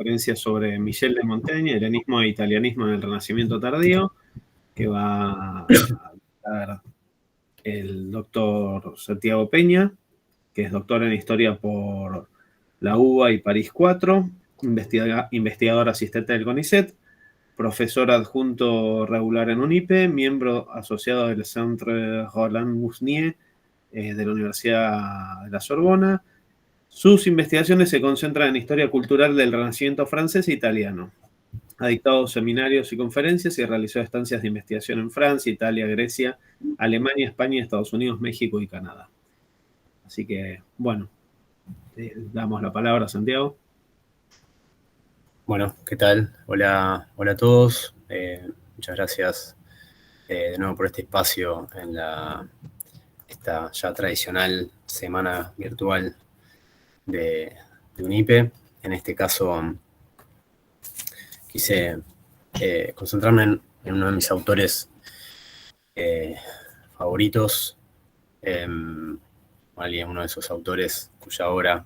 conferencia sobre Michel de Montaigne, helenismo e italianismo en el Renacimiento tardío, que va a dar el doctor Santiago Peña, que es doctor en Historia por la UBA y París 4, investigador asistente del CONICET, profesor adjunto regular en UNIPE, miembro asociado del Centre Roland Mousnier de la Universidad de la Sorbona. Sus investigaciones se concentran en historia cultural del Renacimiento francés e italiano. Ha dictado seminarios y conferencias y realizó estancias de investigación en Francia, Italia, Grecia, Alemania, España, Estados Unidos, México y Canadá. Así que, bueno, damos la palabra a Santiago. Bueno, ¿qué tal? Hola a todos. Muchas gracias de nuevo por este espacio en esta ya tradicional semana virtual de UNIPE. En este caso, quise concentrarme en uno de mis autores favoritos, uno de esos autores cuya obra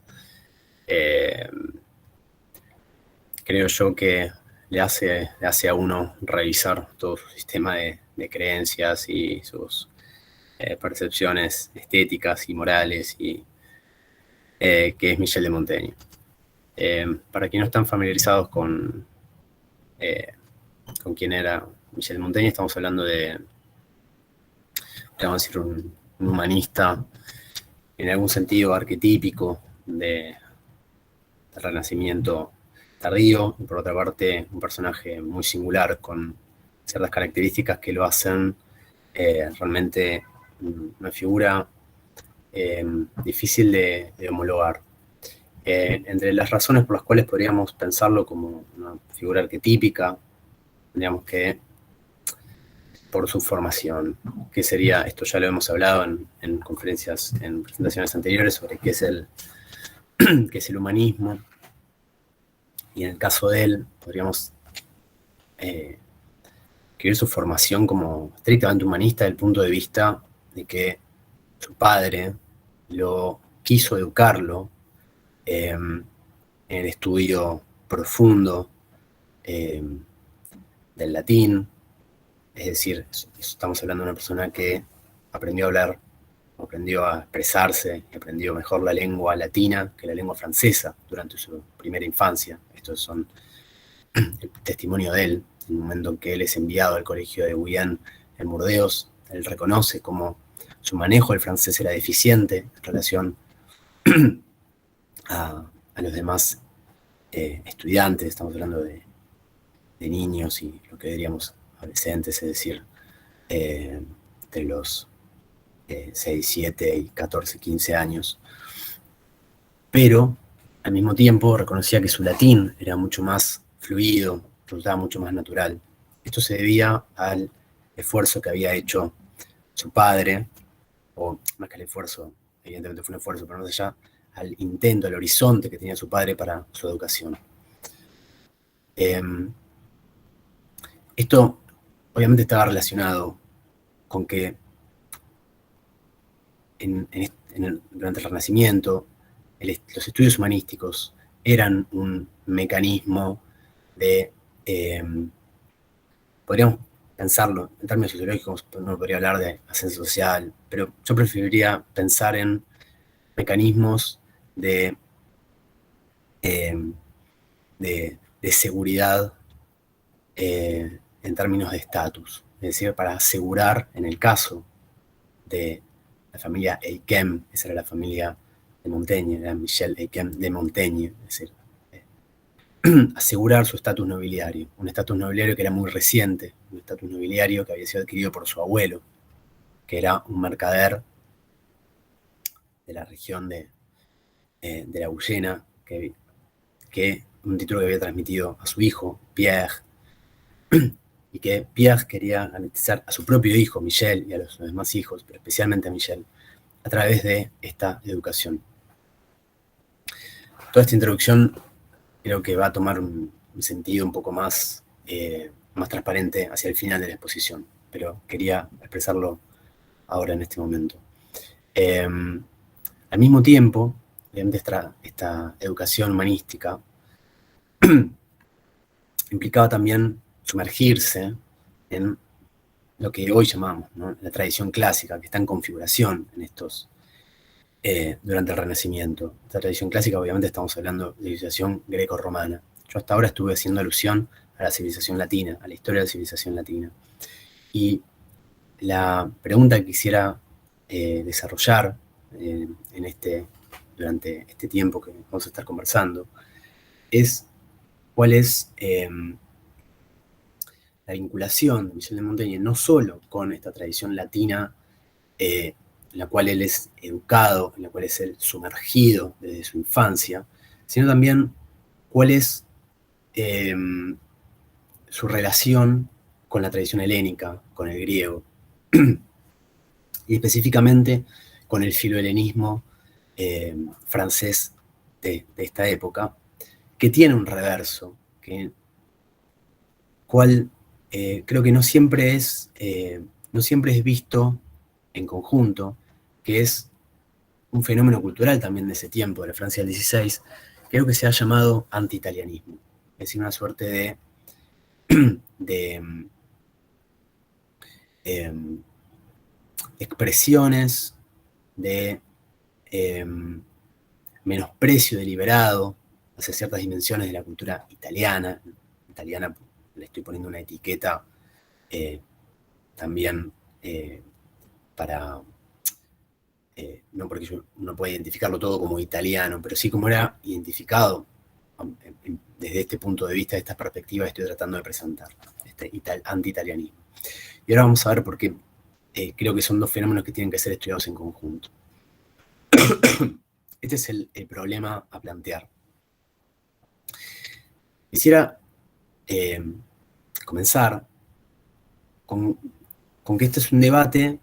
creo yo que le hace a uno revisar todo su sistema de creencias y sus percepciones estéticas y morales, que es Michel de Montaigne. Para quienes no están familiarizados con quién era Michel de Montaigne, estamos hablando de, vamos a decir, un humanista en algún sentido arquetípico del Renacimiento tardío, y por otra parte un personaje muy singular con ciertas características que lo hacen realmente una figura difícil de homologar. Entre las razones por las cuales podríamos pensarlo como una figura arquetípica, tendríamos que por su formación, que sería, esto ya lo hemos hablado en conferencias, en presentaciones anteriores sobre qué es el humanismo. Y en el caso de él, podríamos escribir su formación como estrictamente humanista desde el punto de vista de que su padre lo quiso educarlo en el estudio profundo del latín. Es decir, estamos hablando de una persona que aprendió a hablar, aprendió a expresarse, aprendió mejor la lengua latina que la lengua francesa durante su primera infancia. Estos son el testimonio de él, en el momento en que él es enviado al colegio de Guyenne en Burdeos. Él reconoce cómo su manejo del francés era deficiente en relación a los demás estudiantes. Estamos hablando de niños y lo que diríamos adolescentes, es decir, entre los 6, 7 y 14, 15 años. Pero al mismo tiempo reconocía que su latín era mucho más fluido, resultaba mucho más natural. Esto se debía al esfuerzo que había hecho su padre, o más que el esfuerzo, evidentemente fue un esfuerzo, pero más allá, al intento, al horizonte que tenía su padre para su educación. Esto obviamente estaba relacionado con que durante el Renacimiento los estudios humanísticos eran un mecanismo de, podríamos pensarlo en términos sociológicos, uno podría hablar de ascenso social, pero yo preferiría pensar en mecanismos de seguridad en términos de estatus, es decir, para asegurar, en el caso de la familia Eyquem, esa era la familia de Montaigne, era Michel Eyquem de Montaigne, es decir, asegurar su estatus nobiliario, un estatus nobiliario que era muy reciente, un estatus nobiliario que había sido adquirido por su abuelo, que era un mercader de la región de la Guyena, que un título que había transmitido a su hijo, Pierre, y que Pierre quería anexar a su propio hijo, Michel, y a los demás hijos, pero especialmente a Michel, a través de esta educación. Toda esta introducción creo que va a tomar un sentido un poco más transparente hacia el final de la exposición, pero quería expresarlo ahora en este momento. Al mismo tiempo, esta educación humanística implicaba también sumergirse en lo que hoy llamamos, ¿no?, la tradición clásica, que está en configuración en durante el Renacimiento. Esta tradición clásica, obviamente, estamos hablando de civilización greco-romana. Yo hasta ahora estuve haciendo alusión a la civilización latina, a la historia de la civilización latina. Y la pregunta que quisiera desarrollar durante este tiempo que vamos a estar conversando es cuál es la vinculación de Michel de Montaigne no solo con esta tradición latina en la cual él es educado, en la cual es él sumergido desde su infancia, sino también cuál es su relación con la tradición helénica, con el griego, y específicamente con el filohelenismo francés de esta época, que tiene un reverso, creo que no siempre es visto en conjunto, que es un fenómeno cultural también de ese tiempo, de la Francia del XVI, creo que se ha llamado anti-italianismo, es decir, una suerte de expresiones de menosprecio deliberado hacia ciertas dimensiones de la cultura italiana. Italiana, le estoy poniendo una etiqueta también para, no porque uno puede identificarlo todo como italiano, pero sí como era identificado desde este punto de vista, de esta perspectiva que estoy tratando de presentar, este anti-italianismo. Y ahora vamos a ver por qué creo que son dos fenómenos que tienen que ser estudiados en conjunto. Este es el problema a plantear. Quisiera comenzar con que este es un debate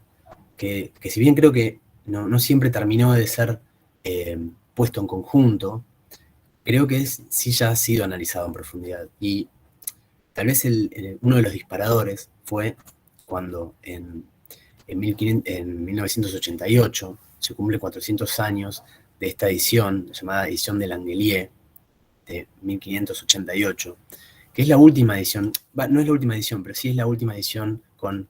que si bien creo que no siempre terminó de ser puesto en conjunto, creo que sí ya ha sido analizado en profundidad. Y tal vez uno de los disparadores fue cuando en 1988 se cumple 400 años de esta edición, llamada edición de Langelier, de 1588, que es la última edición, no es la última edición, pero sí es la última edición con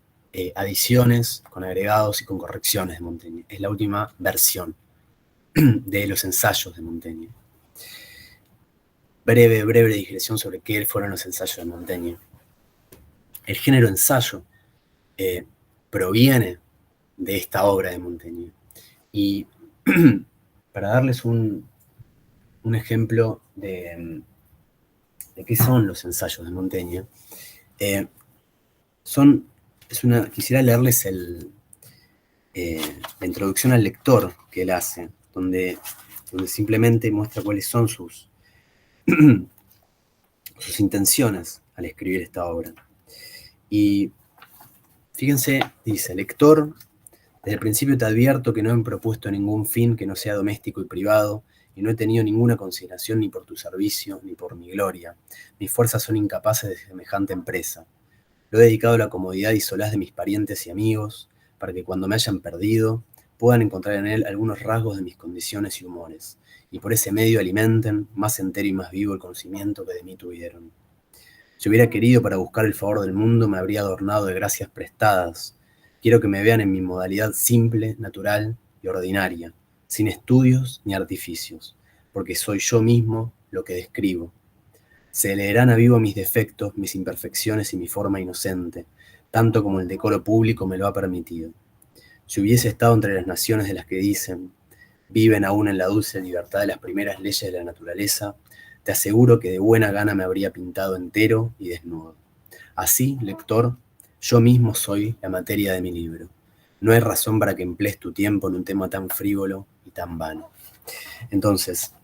adiciones, con agregados y con correcciones de Montaigne. Es la última versión de los ensayos de Montaigne. Breve digresión sobre qué fueron los ensayos de Montaigne. El género ensayo proviene de esta obra de Montaigne. Y para darles un ejemplo de qué son los ensayos de Montaigne, quisiera leerles la introducción al lector que él hace, donde simplemente muestra cuáles son sus intenciones al escribir esta obra. Y fíjense, dice: lector, desde el principio te advierto que no he propuesto ningún fin que no sea doméstico y privado, y no he tenido ninguna consideración ni por tu servicio, ni por mi gloria. Mis fuerzas son incapaces de semejante empresa. Lo he dedicado a la comodidad y solaz de mis parientes y amigos, para que cuando me hayan perdido, puedan encontrar en él algunos rasgos de mis condiciones y humores, y por ese medio alimenten más entero y más vivo el conocimiento que de mí tuvieron. Si hubiera querido para buscar el favor del mundo, me habría adornado de gracias prestadas. Quiero que me vean en mi modalidad simple, natural y ordinaria, sin estudios ni artificios, porque soy yo mismo lo que describo. Se leerán a vivo mis defectos, mis imperfecciones y mi forma inocente, tanto como el decoro público me lo ha permitido. Si hubiese estado entre las naciones de las que dicen, viven aún en la dulce libertad de las primeras leyes de la naturaleza, te aseguro que de buena gana me habría pintado entero y desnudo. Así, lector, yo mismo soy la materia de mi libro. No hay razón para que emplees tu tiempo en un tema tan frívolo y tan vano. Entonces,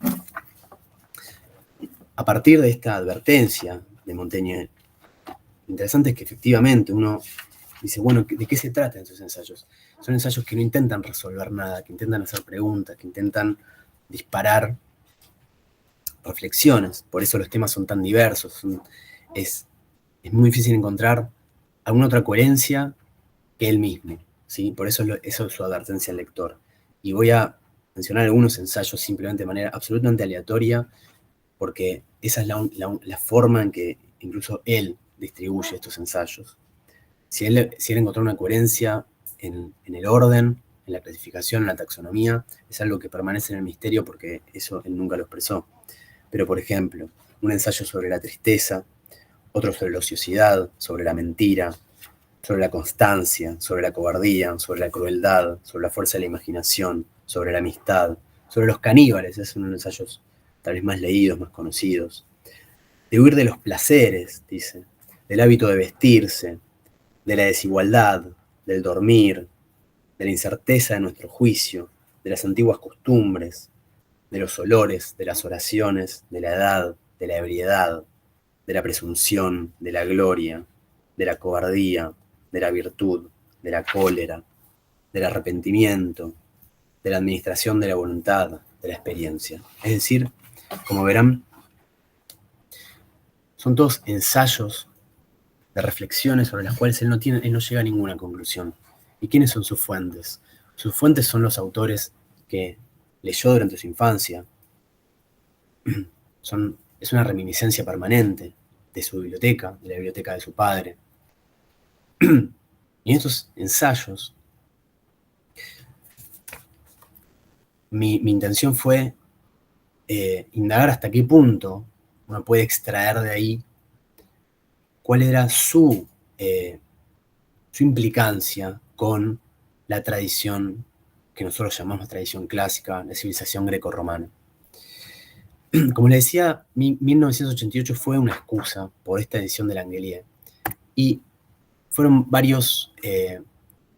a partir de esta advertencia de Montaigne, lo interesante es que efectivamente uno dice, bueno, ¿de qué se tratan esos ensayos? Son ensayos que no intentan resolver nada, que intentan hacer preguntas, que intentan disparar reflexiones. Por eso los temas son tan diversos. Es muy difícil encontrar alguna otra coherencia que él mismo, ¿sí? Por eso eso es su advertencia al lector. Y voy a mencionar algunos ensayos simplemente de manera absolutamente aleatoria, porque esa es la forma en que incluso él distribuye estos ensayos. Si él encontró una coherencia en el orden, en la clasificación, en la taxonomía, es algo que permanece en el misterio porque eso él nunca lo expresó. Pero, por ejemplo, un ensayo sobre la tristeza, otro sobre la ociosidad, sobre la mentira, sobre la constancia, sobre la cobardía, sobre la crueldad, sobre la fuerza de la imaginación, sobre la amistad, sobre los caníbales, esos son unos ensayos tal vez más leídos, más conocidos. De huir de los placeres, dice, del hábito de vestirse, de la desigualdad, del dormir, de la incerteza de nuestro juicio, de las antiguas costumbres, de los olores, de las oraciones, de la edad, de la ebriedad, de la presunción, de la gloria, de la cobardía, de la virtud, de la cólera, del arrepentimiento, de la administración de la voluntad, de la experiencia. Es decir, como verán, son todos ensayos de reflexiones sobre las cuales él no llega a ninguna conclusión. ¿Y quiénes son sus fuentes? Sus fuentes son los autores que leyó durante su infancia. Es una reminiscencia permanente de su biblioteca, de la biblioteca de su padre. Y en estos ensayos, mi intención fue indagar hasta qué punto uno puede extraer de ahí cuál era su implicancia con la tradición que nosotros llamamos tradición clásica, la civilización greco-romana. Como les decía, 1988 fue una excusa por esta edición de Langelier. Y fueron varios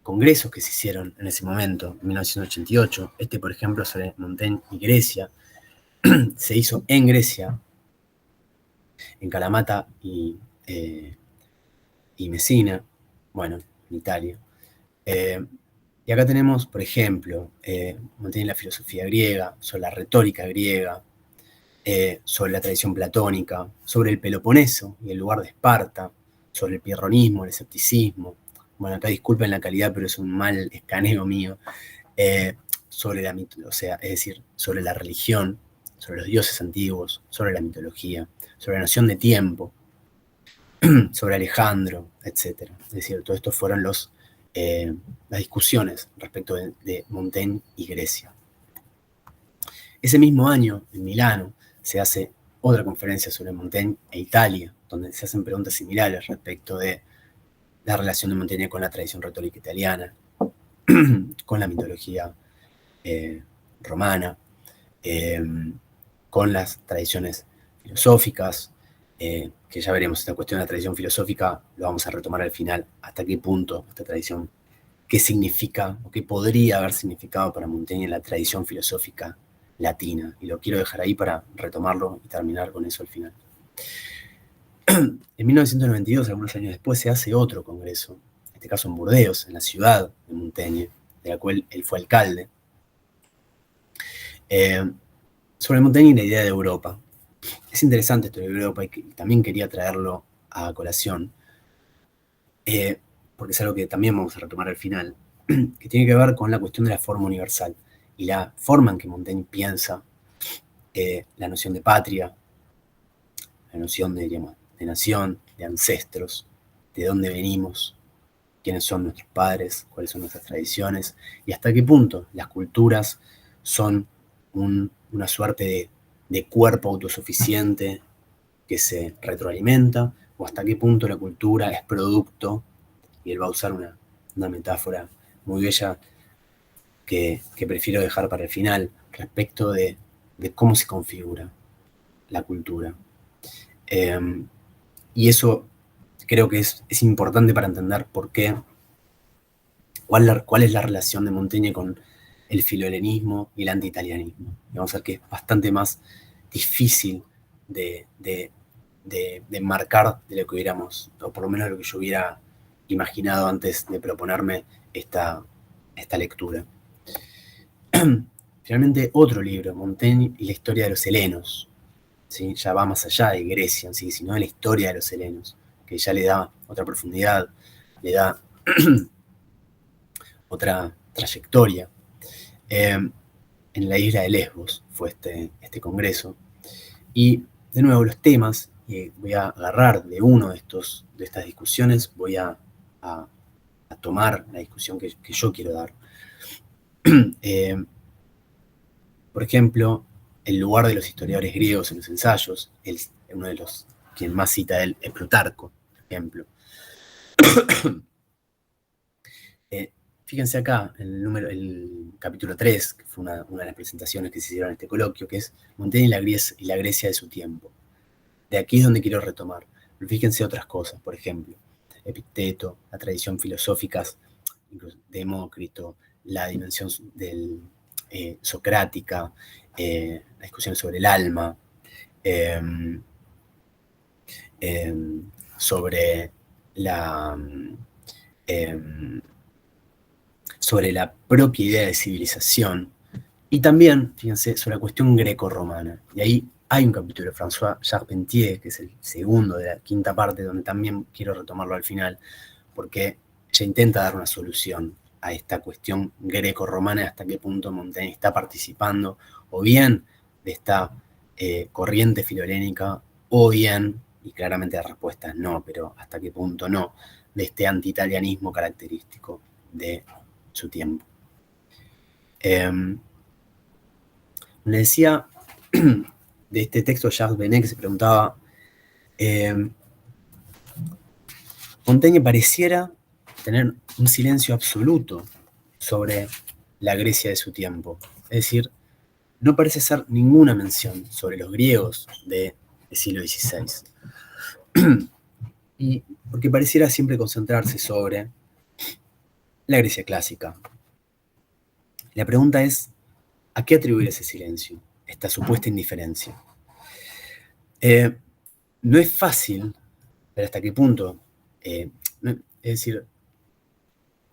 congresos que se hicieron en ese momento, en 1988. Por ejemplo, sobre Montaigne y Grecia. Se hizo en Grecia, en Kalamata y Messina, bueno, en Italia. Y acá tenemos, por ejemplo, Montaigne y la filosofía griega, sobre la retórica griega, sobre la tradición platónica, sobre el Peloponeso y el lugar de Esparta, sobre el pirronismo, el escepticismo. Bueno, acá disculpen la calidad, pero es un mal escaneo mío. Sobre la religión, sobre los dioses antiguos, sobre la mitología, sobre la noción de tiempo, sobre Alejandro, etc. Es decir, todo esto fueron las discusiones respecto de Montaigne y Grecia. Ese mismo año, en Milano, se hace otra conferencia sobre Montaigne e Italia, donde se hacen preguntas similares respecto de la relación de Montaigne con la tradición retórica italiana, con la mitología romana, con las tradiciones filosóficas, que ya veremos esta cuestión de la tradición filosófica, lo vamos a retomar al final, hasta qué punto esta tradición, qué significa o qué podría haber significado para Montaigne la tradición filosófica latina, y lo quiero dejar ahí para retomarlo y terminar con eso al final. En 1992, algunos años después, se hace otro congreso, en este caso en Burdeos, en la ciudad de Montaigne, de la cual él fue alcalde, sobre Montaigne y la idea de Europa. Es interesante esto de Europa y también quería traerlo a colación, porque es algo que también vamos a retomar al final, que tiene que ver con la cuestión de la forma universal y la forma en que Montaigne piensa la noción de patria, la noción de nación, de ancestros, de dónde venimos, quiénes son nuestros padres, cuáles son nuestras tradiciones, y hasta qué punto las culturas son una suerte de cuerpo autosuficiente que se retroalimenta, o hasta qué punto la cultura es producto, y él va a usar una metáfora muy bella que prefiero dejar para el final, respecto de cómo se configura la cultura. Y eso creo que es importante para entender por qué, cuál es la relación de Montaigne con el filohelenismo y el anti-italianismo. Y vamos a ver que es bastante más difícil de marcar de lo que hubiéramos, o por lo menos lo que yo hubiera imaginado antes de proponerme esta lectura. Finalmente, otro libro, Montaigne y la historia de los helenos, ¿sí? Ya va más allá de Grecia, ¿sí? Sino de la historia de los helenos, que ya le da otra profundidad, le da otra trayectoria. En la isla de Lesbos fue este congreso, y de nuevo, los temas, voy a agarrar de uno de estas discusiones, voy a tomar la discusión que yo quiero dar. Por ejemplo, el lugar de los historiadores griegos en los ensayos, uno de los quien más cita él es Plutarco, por ejemplo. Fíjense acá, el capítulo 3, que fue una de las presentaciones que se hicieron en este coloquio, que es Montaigne y la Grecia de su tiempo. De aquí es donde quiero retomar. Pero fíjense otras cosas, por ejemplo, Epicteto, la tradición filosófica, incluso Demócrito, la dimensión socrática, la discusión sobre el alma, sobre la propia idea de civilización, y también, fíjense, sobre la cuestión greco-romana. Y ahí hay un capítulo de François Charpentier, que es el segundo de la quinta parte, donde también quiero retomarlo al final, porque ella intenta dar una solución a esta cuestión greco-romana, hasta qué punto Montaigne está participando, o bien de esta corriente filolénica, o bien, y claramente la respuesta es no, pero hasta qué punto no, de este anti-italianismo característico de su tiempo. Le decía de este texto Jacques Benet, que se preguntaba, Montaigne pareciera tener un silencio absoluto sobre la Grecia de su tiempo. Es decir, no parece ser ninguna mención sobre los griegos del siglo XVI. Y porque pareciera siempre concentrarse sobre la Grecia clásica. La pregunta es, ¿a qué atribuir ese silencio, esta supuesta indiferencia? No es fácil ver hasta qué punto, es decir,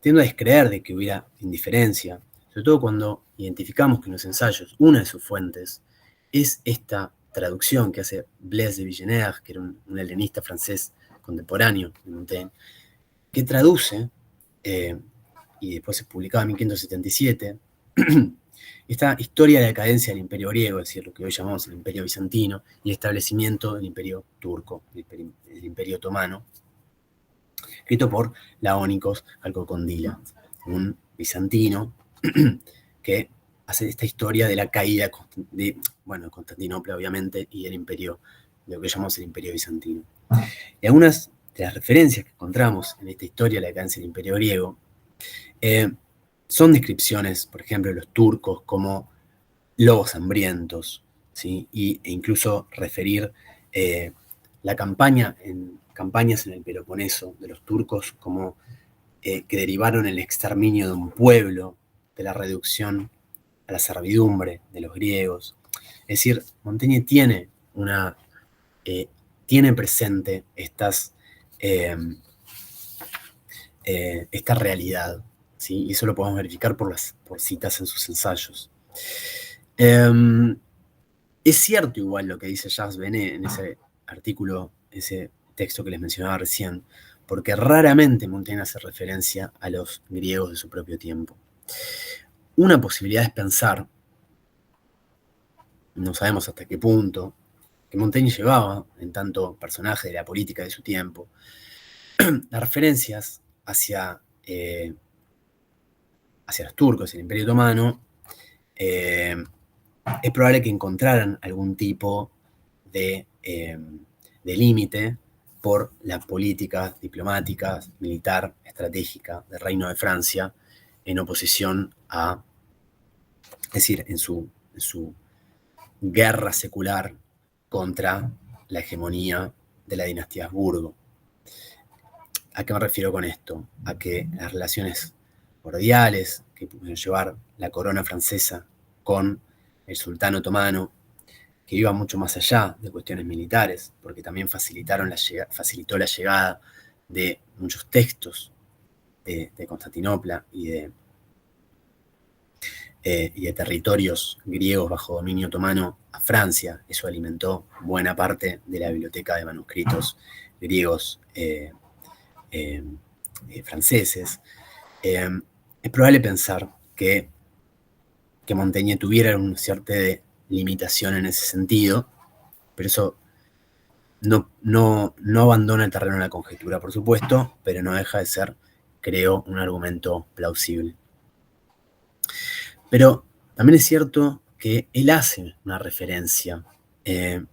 tiendo a descreer de que hubiera indiferencia, sobre todo cuando identificamos que en los ensayos una de sus fuentes es esta traducción que hace Blaise de Villeneuve, que era un helenista francés contemporáneo de Montaigne, que traduce, y después se publicaba en 1577, esta historia de decadencia del imperio griego, es decir, lo que hoy llamamos el imperio bizantino, y el establecimiento del imperio turco, el imperio otomano, escrito por Laónicos Alcocondila, un bizantino que hace esta historia de la caída de Constantinopla, obviamente, y del imperio, de lo que llamamos el imperio bizantino. Y algunas de las referencias que encontramos en esta historia de la decadencia del imperio griego son descripciones, por ejemplo, de los turcos como lobos hambrientos, ¿sí? E incluso referir campañas en el Peloponeso de los turcos como que derivaron el exterminio de un pueblo, de la reducción a la servidumbre de los griegos. Es decir, Montaigne tiene presente esta realidad, ¿sí? Y eso lo podemos verificar por citas en sus ensayos. Es cierto igual lo que dice Jacques Benet en ese artículo, ese texto que les mencionaba recién, porque raramente Montaigne hace referencia a los griegos de su propio tiempo. Una posibilidad es pensar, no sabemos hasta qué punto, que Montaigne llevaba, en tanto personaje de la política de su tiempo, las referencias hacia los turcos, el Imperio Otomano, es probable que encontraran algún tipo de límite por la política diplomática, militar, estratégica del Reino de Francia, en oposición es decir, en su guerra secular contra la hegemonía de la dinastía Habsburgo. ¿A qué me refiero con esto? A que las relaciones cordiales que pudieron llevar la corona francesa con el sultán otomano, que iba mucho más allá de cuestiones militares, porque también facilitó la llegada de muchos textos de Constantinopla y de territorios griegos bajo dominio otomano a Francia. Eso alimentó buena parte de la biblioteca de manuscritos griegos franceses. Es probable pensar que Montaigne tuviera una cierta limitación en ese sentido, pero eso no abandona el terreno de la conjetura, por supuesto, pero no deja de ser, creo, un argumento plausible. Pero también es cierto que él hace una referencia en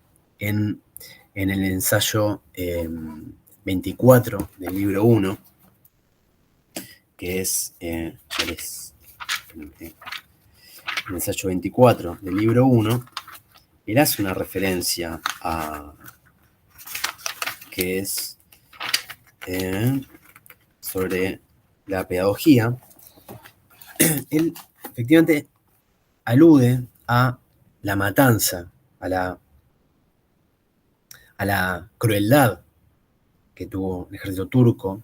el ensayo 24 del libro 1, que es el ensayo 24 del libro 1, él hace una referencia a que es sobre la pedagogía. Él efectivamente alude a la matanza, a la crueldad que tuvo el ejército turco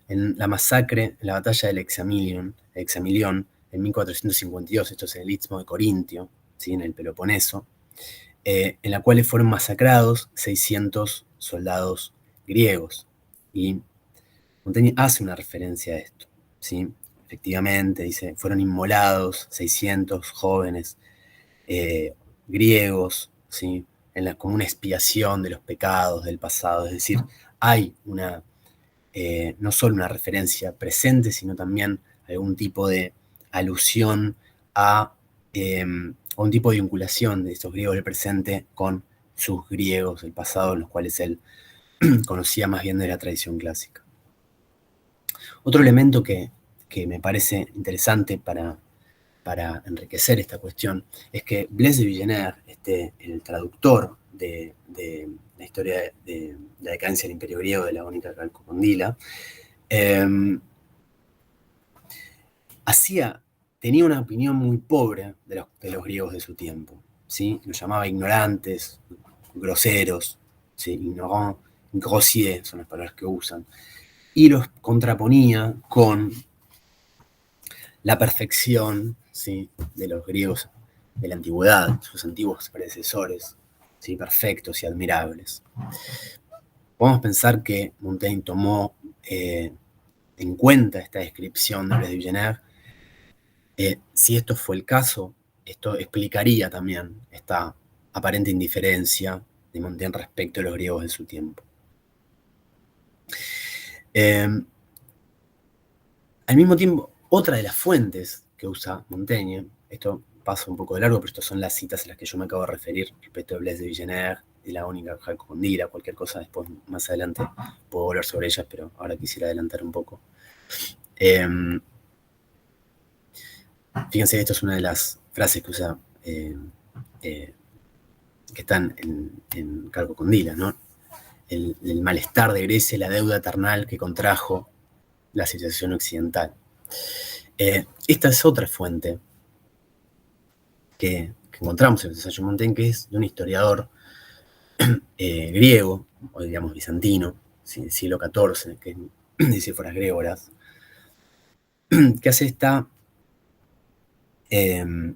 en la masacre, en la batalla del Examilion en 1452, esto es en el Istmo de Corintio, ¿sí? En el Peloponeso, en la cual fueron masacrados 600 soldados griegos. Y Montaigne hace una referencia a esto, ¿sí? Efectivamente, dice, fueron inmolados 600 jóvenes griegos, ¿sí? Como una expiación de los pecados del pasado. Es decir, hay no solo una referencia presente, sino también algún tipo de alusión a un tipo de vinculación de estos griegos del presente con sus griegos del pasado, los cuales él conocía más bien de la tradición clásica. Otro elemento que me parece interesante para enriquecer esta cuestión es que Blaise de Villeneuve, el traductor de la historia de la decadencia del Imperio griego de la Ónica Calcocondila, tenía una opinión muy pobre de los griegos de su tiempo, ¿sí? Los llamaba ignorantes, groseros, ¿sí? Ignorant, grossier son las palabras que usan, y los contraponía con la perfección, ¿sí? De los griegos de la antigüedad, sus antiguos predecesores, ¿sí? Perfectos y admirables. Podemos pensar que Montaigne tomó en cuenta esta descripción de Blaise de Villeneuve. Si esto fue el caso, esto explicaría también esta aparente indiferencia de Montaigne respecto a los griegos de su tiempo. Al mismo tiempo, otra de las fuentes que usa Montaigne, esto pasa un poco de largo, pero estas son las citas a las que yo me acabo de referir respecto a Blaise de Villeneuve, de la Ónica Calcocondila, cualquier cosa después, más adelante, puedo volver sobre ellas, pero ahora quisiera adelantar un poco. Fíjense, esto es una de las frases que usa, que están en Calcocondila, ¿no? El malestar de Grecia, la deuda eternal que contrajo la civilización occidental. Esta es otra fuente que encontramos en el ensayo de Montaigne, que es de un historiador griego, o digamos bizantino, del siglo XIV, que es de Cíforas Grégoras, que hace esta que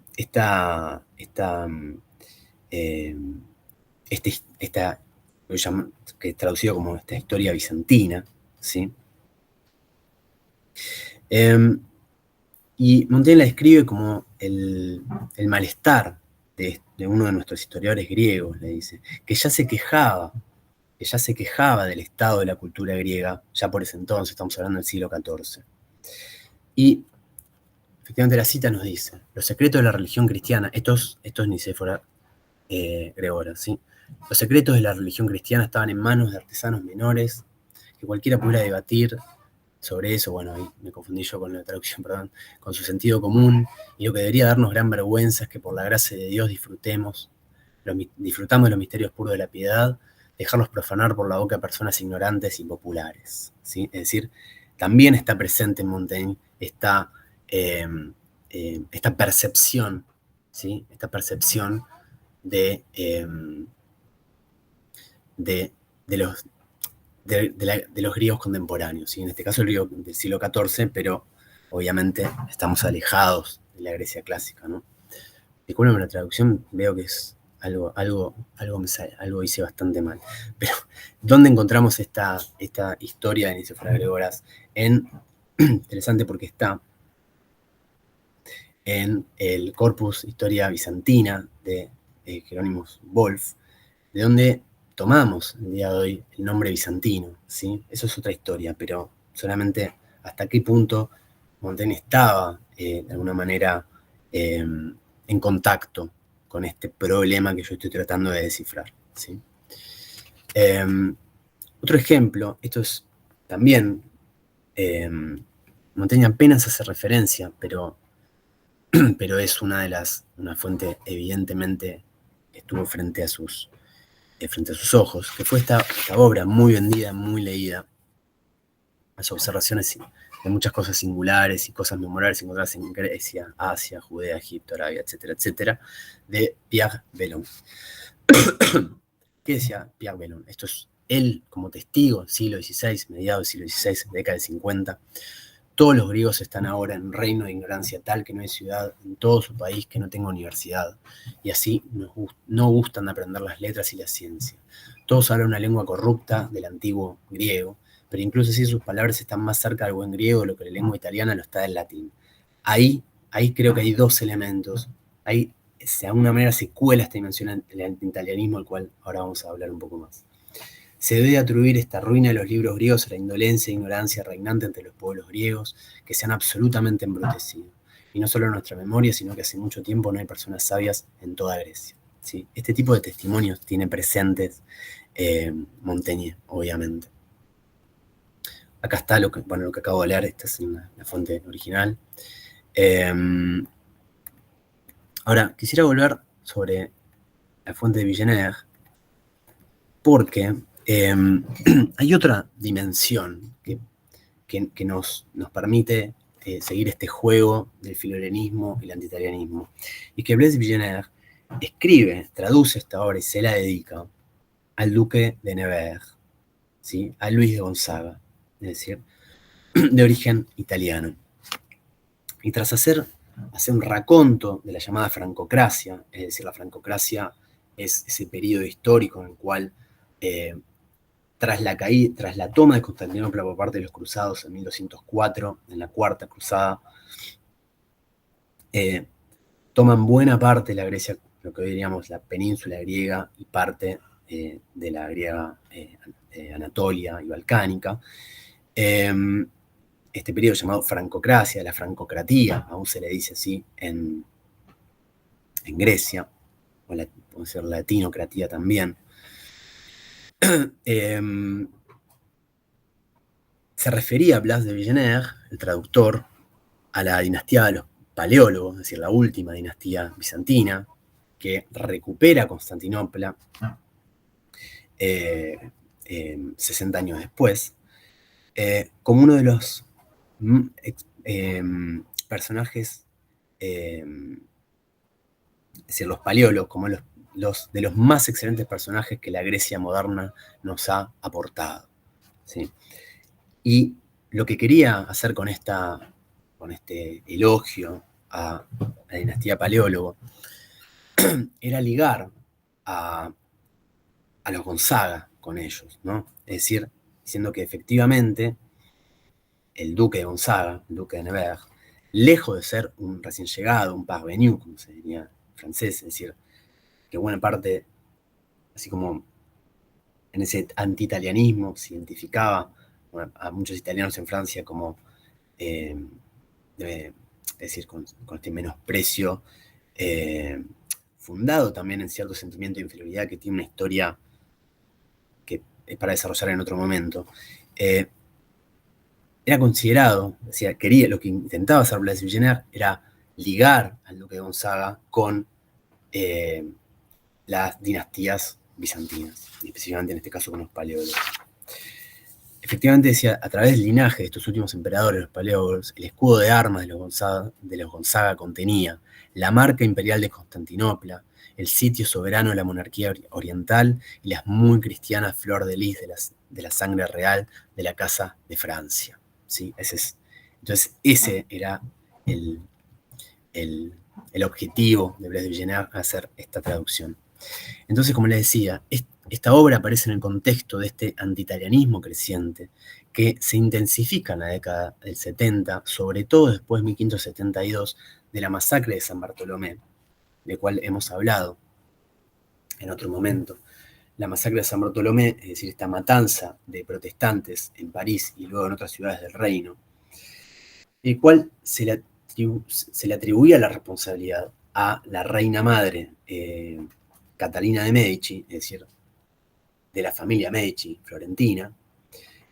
es traducido como esta historia bizantina, ¿sí? Y Montaigne la describe como el malestar de uno de nuestros historiadores griegos, le dice, que ya se quejaba del estado de la cultura griega, ya por ese entonces, estamos hablando del siglo XIV. Y efectivamente la cita nos dice, los secretos de la religión cristiana, esto es Nicéfora Gregora, ¿sí? Los secretos de la religión cristiana estaban en manos de artesanos menores, que cualquiera pudiera debatir sobre eso. Bueno, ahí me confundí yo con la traducción, perdón, con su sentido común, y lo que debería darnos gran vergüenza es que por la gracia de Dios disfrutamos de los misterios puros de la piedad, dejarlos profanar por la boca de personas ignorantes y populares, ¿sí? Es decir, también está presente en Montaigne esta percepción, ¿sí? Esta percepción de los griegos contemporáneos, ¿sí? En este caso el griego del siglo XIV, pero obviamente estamos alejados de la Grecia clásica, ¿no? Disculpen la traducción, veo que es algo hice bastante mal. Pero, ¿dónde encontramos esta historia de Nicéfora Grégoras? Interesante porque está en el Corpus Historia Bizantina de Jerónimos Wolf, de donde tomamos el día de hoy el nombre bizantino, ¿sí? Eso es otra historia, pero solamente hasta qué punto Montaigne estaba, de alguna manera, en contacto con este problema que yo estoy tratando de descifrar, ¿sí? Otro ejemplo, esto es también, Montaigne apenas hace referencia, pero es una fuente evidentemente que estuvo frente a sus ojos, que fue esta obra muy vendida, muy leída, las observaciones de muchas cosas singulares y cosas memorables encontradas en Grecia, Asia, Judea, Egipto, Arabia, etcétera, etcétera, de Pierre Bellon. ¿Qué decía Pierre Bellon? Esto es él como testigo, siglo XVI, mediados del siglo XVI, década del 50. Todos los griegos están ahora en un reino de ignorancia tal que no hay ciudad en todo su país que no tenga universidad, y así no gustan de aprender las letras y la ciencia. Todos hablan una lengua corrupta del antiguo griego, pero incluso así sus palabras están más cerca del buen griego de lo que la lengua italiana lo está del latín. Ahí creo que hay dos elementos. Ahí, de alguna manera, se cuela esta dimensión del anti-italianismo, al cual ahora vamos a hablar un poco más. Se debe atribuir esta ruina de los libros griegos a la indolencia e ignorancia reinante entre los pueblos griegos, que se han absolutamente embrutecido. Y no solo en nuestra memoria, sino que hace mucho tiempo no hay personas sabias en toda Grecia, ¿sí? Este tipo de testimonios tiene presentes Montaigne, obviamente. Acá está lo que acabo de leer, esta es la fuente original. Ahora, quisiera volver sobre la fuente de Villeneuve, porque hay otra dimensión que nos permite seguir este juego del filhelenismo y el anti-italianismo, y que Blaise Villeneuve traduce esta obra y se la dedica al duque de Nevers, ¿sí? A Luis de Gonzaga, es decir, de origen italiano. Y tras hacer un raconto de la llamada francocracia, es decir, la francocracia es ese periodo histórico en el cual, tras la toma de Constantinopla por parte de los cruzados en 1204, en la Cuarta Cruzada, toman buena parte de la Grecia, lo que hoy diríamos la península griega y parte de la griega Anatolia y balcánica. Este periodo llamado francocracia, la francocratía, aún se le dice así en Grecia, o puede ser latinocratía también, se refería a Blas de Villeneuve, el traductor, a la dinastía de los paleólogos, es decir, la última dinastía bizantina, que recupera Constantinopla 60 años después, como uno de los personajes, es decir, los paleólogos, como de los más excelentes personajes que la Grecia moderna nos ha aportado, ¿sí? Y lo que quería hacer con este elogio a la dinastía paleólogo era ligar a los Gonzaga con ellos, ¿no? Es decir, diciendo que efectivamente el duque de Gonzaga, el duque de Nevers, lejos de ser un recién llegado, un parvenu, como se diría en francés, es decir, que buena parte, así como en ese anti-italianismo se identificaba a muchos italianos en Francia como, es decir, con este menosprecio, fundado también en cierto sentimiento de inferioridad que tiene una historia que es para desarrollar en otro momento. Era considerado, lo que intentaba hacer Blaise Villeneuve era ligar al duque de Gonzaga con las dinastías bizantinas, y específicamente en este caso con los paleólogos. Efectivamente, decía, a través del linaje de estos últimos emperadores, los paleólogos, el escudo de armas de los Gonzaga contenía la marca imperial de Constantinopla, el sitio soberano de la monarquía oriental y las muy cristianas flor de lis de la sangre real de la Casa de Francia, ¿sí? Entonces, ese era el objetivo de Blaise de Villeneuve, hacer esta traducción. Entonces, como les decía, esta obra aparece en el contexto de este anti-italianismo creciente que se intensifica en la década del 70, sobre todo después de 1572, de la masacre de San Bartolomé, de cual hemos hablado en otro momento. la masacre de San Bartolomé, es decir, esta matanza de protestantes en París y luego en otras ciudades del reino, el cual se le atribuía la responsabilidad a la reina madre Catalina de Medici, es decir, de la familia Medici, florentina,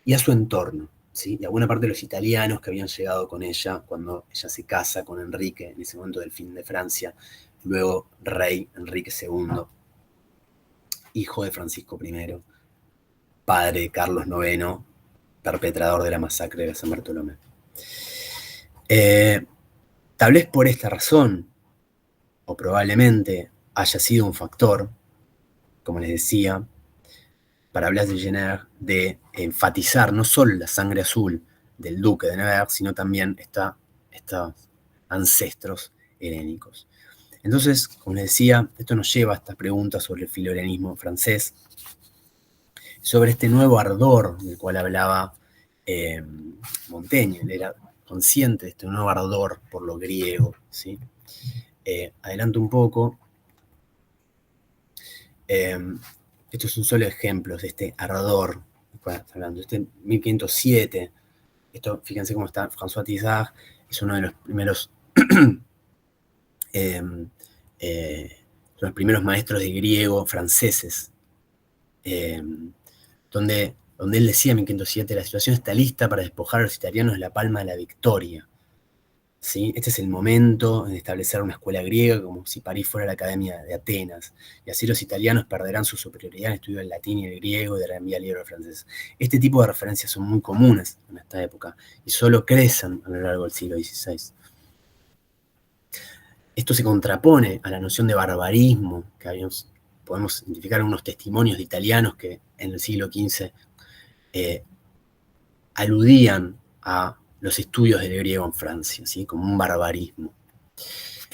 y a su entorno, ¿sí? Y a buena parte de los italianos que habían llegado con ella cuando ella se casa con Enrique, en ese momento del fin de Francia, luego rey Enrique II, hijo de Francisco I, padre de Carlos IX, perpetrador de la masacre de San Bartolomé. Tal vez por esta razón, o probablemente haya sido un factor, como les decía, para Blas de Jenner, de enfatizar no solo la sangre azul del duque de Nevers, sino también estos ancestros helénicos. Entonces, como les decía, esto nos lleva a estas preguntas sobre el filohelenismo francés, sobre este nuevo ardor del cual hablaba Montaigne. Él era consciente de este nuevo ardor por lo griego, ¿sí? Adelanto un poco. Esto es un solo ejemplo de este ardor, hablando, este 1507, esto, fíjense cómo está François Tizard, es uno de los primeros maestros de griego franceses, donde él decía en 1507, la situación está lista para despojar a los italianos de la palma de la victoria. ¿Sí? Este es el momento de establecer una escuela griega como si París fuera la Academia de Atenas, y así los italianos perderán su superioridad en el estudio del latín y el griego y darán vía libre al francés. Este tipo de referencias son muy comunes en esta época y solo crecen a lo largo del siglo XVI. Esto se contrapone a la noción de barbarismo que podemos identificar algunos testimonios de italianos que en el siglo XV aludían a los estudios del griego en Francia, ¿sí? Como un barbarismo.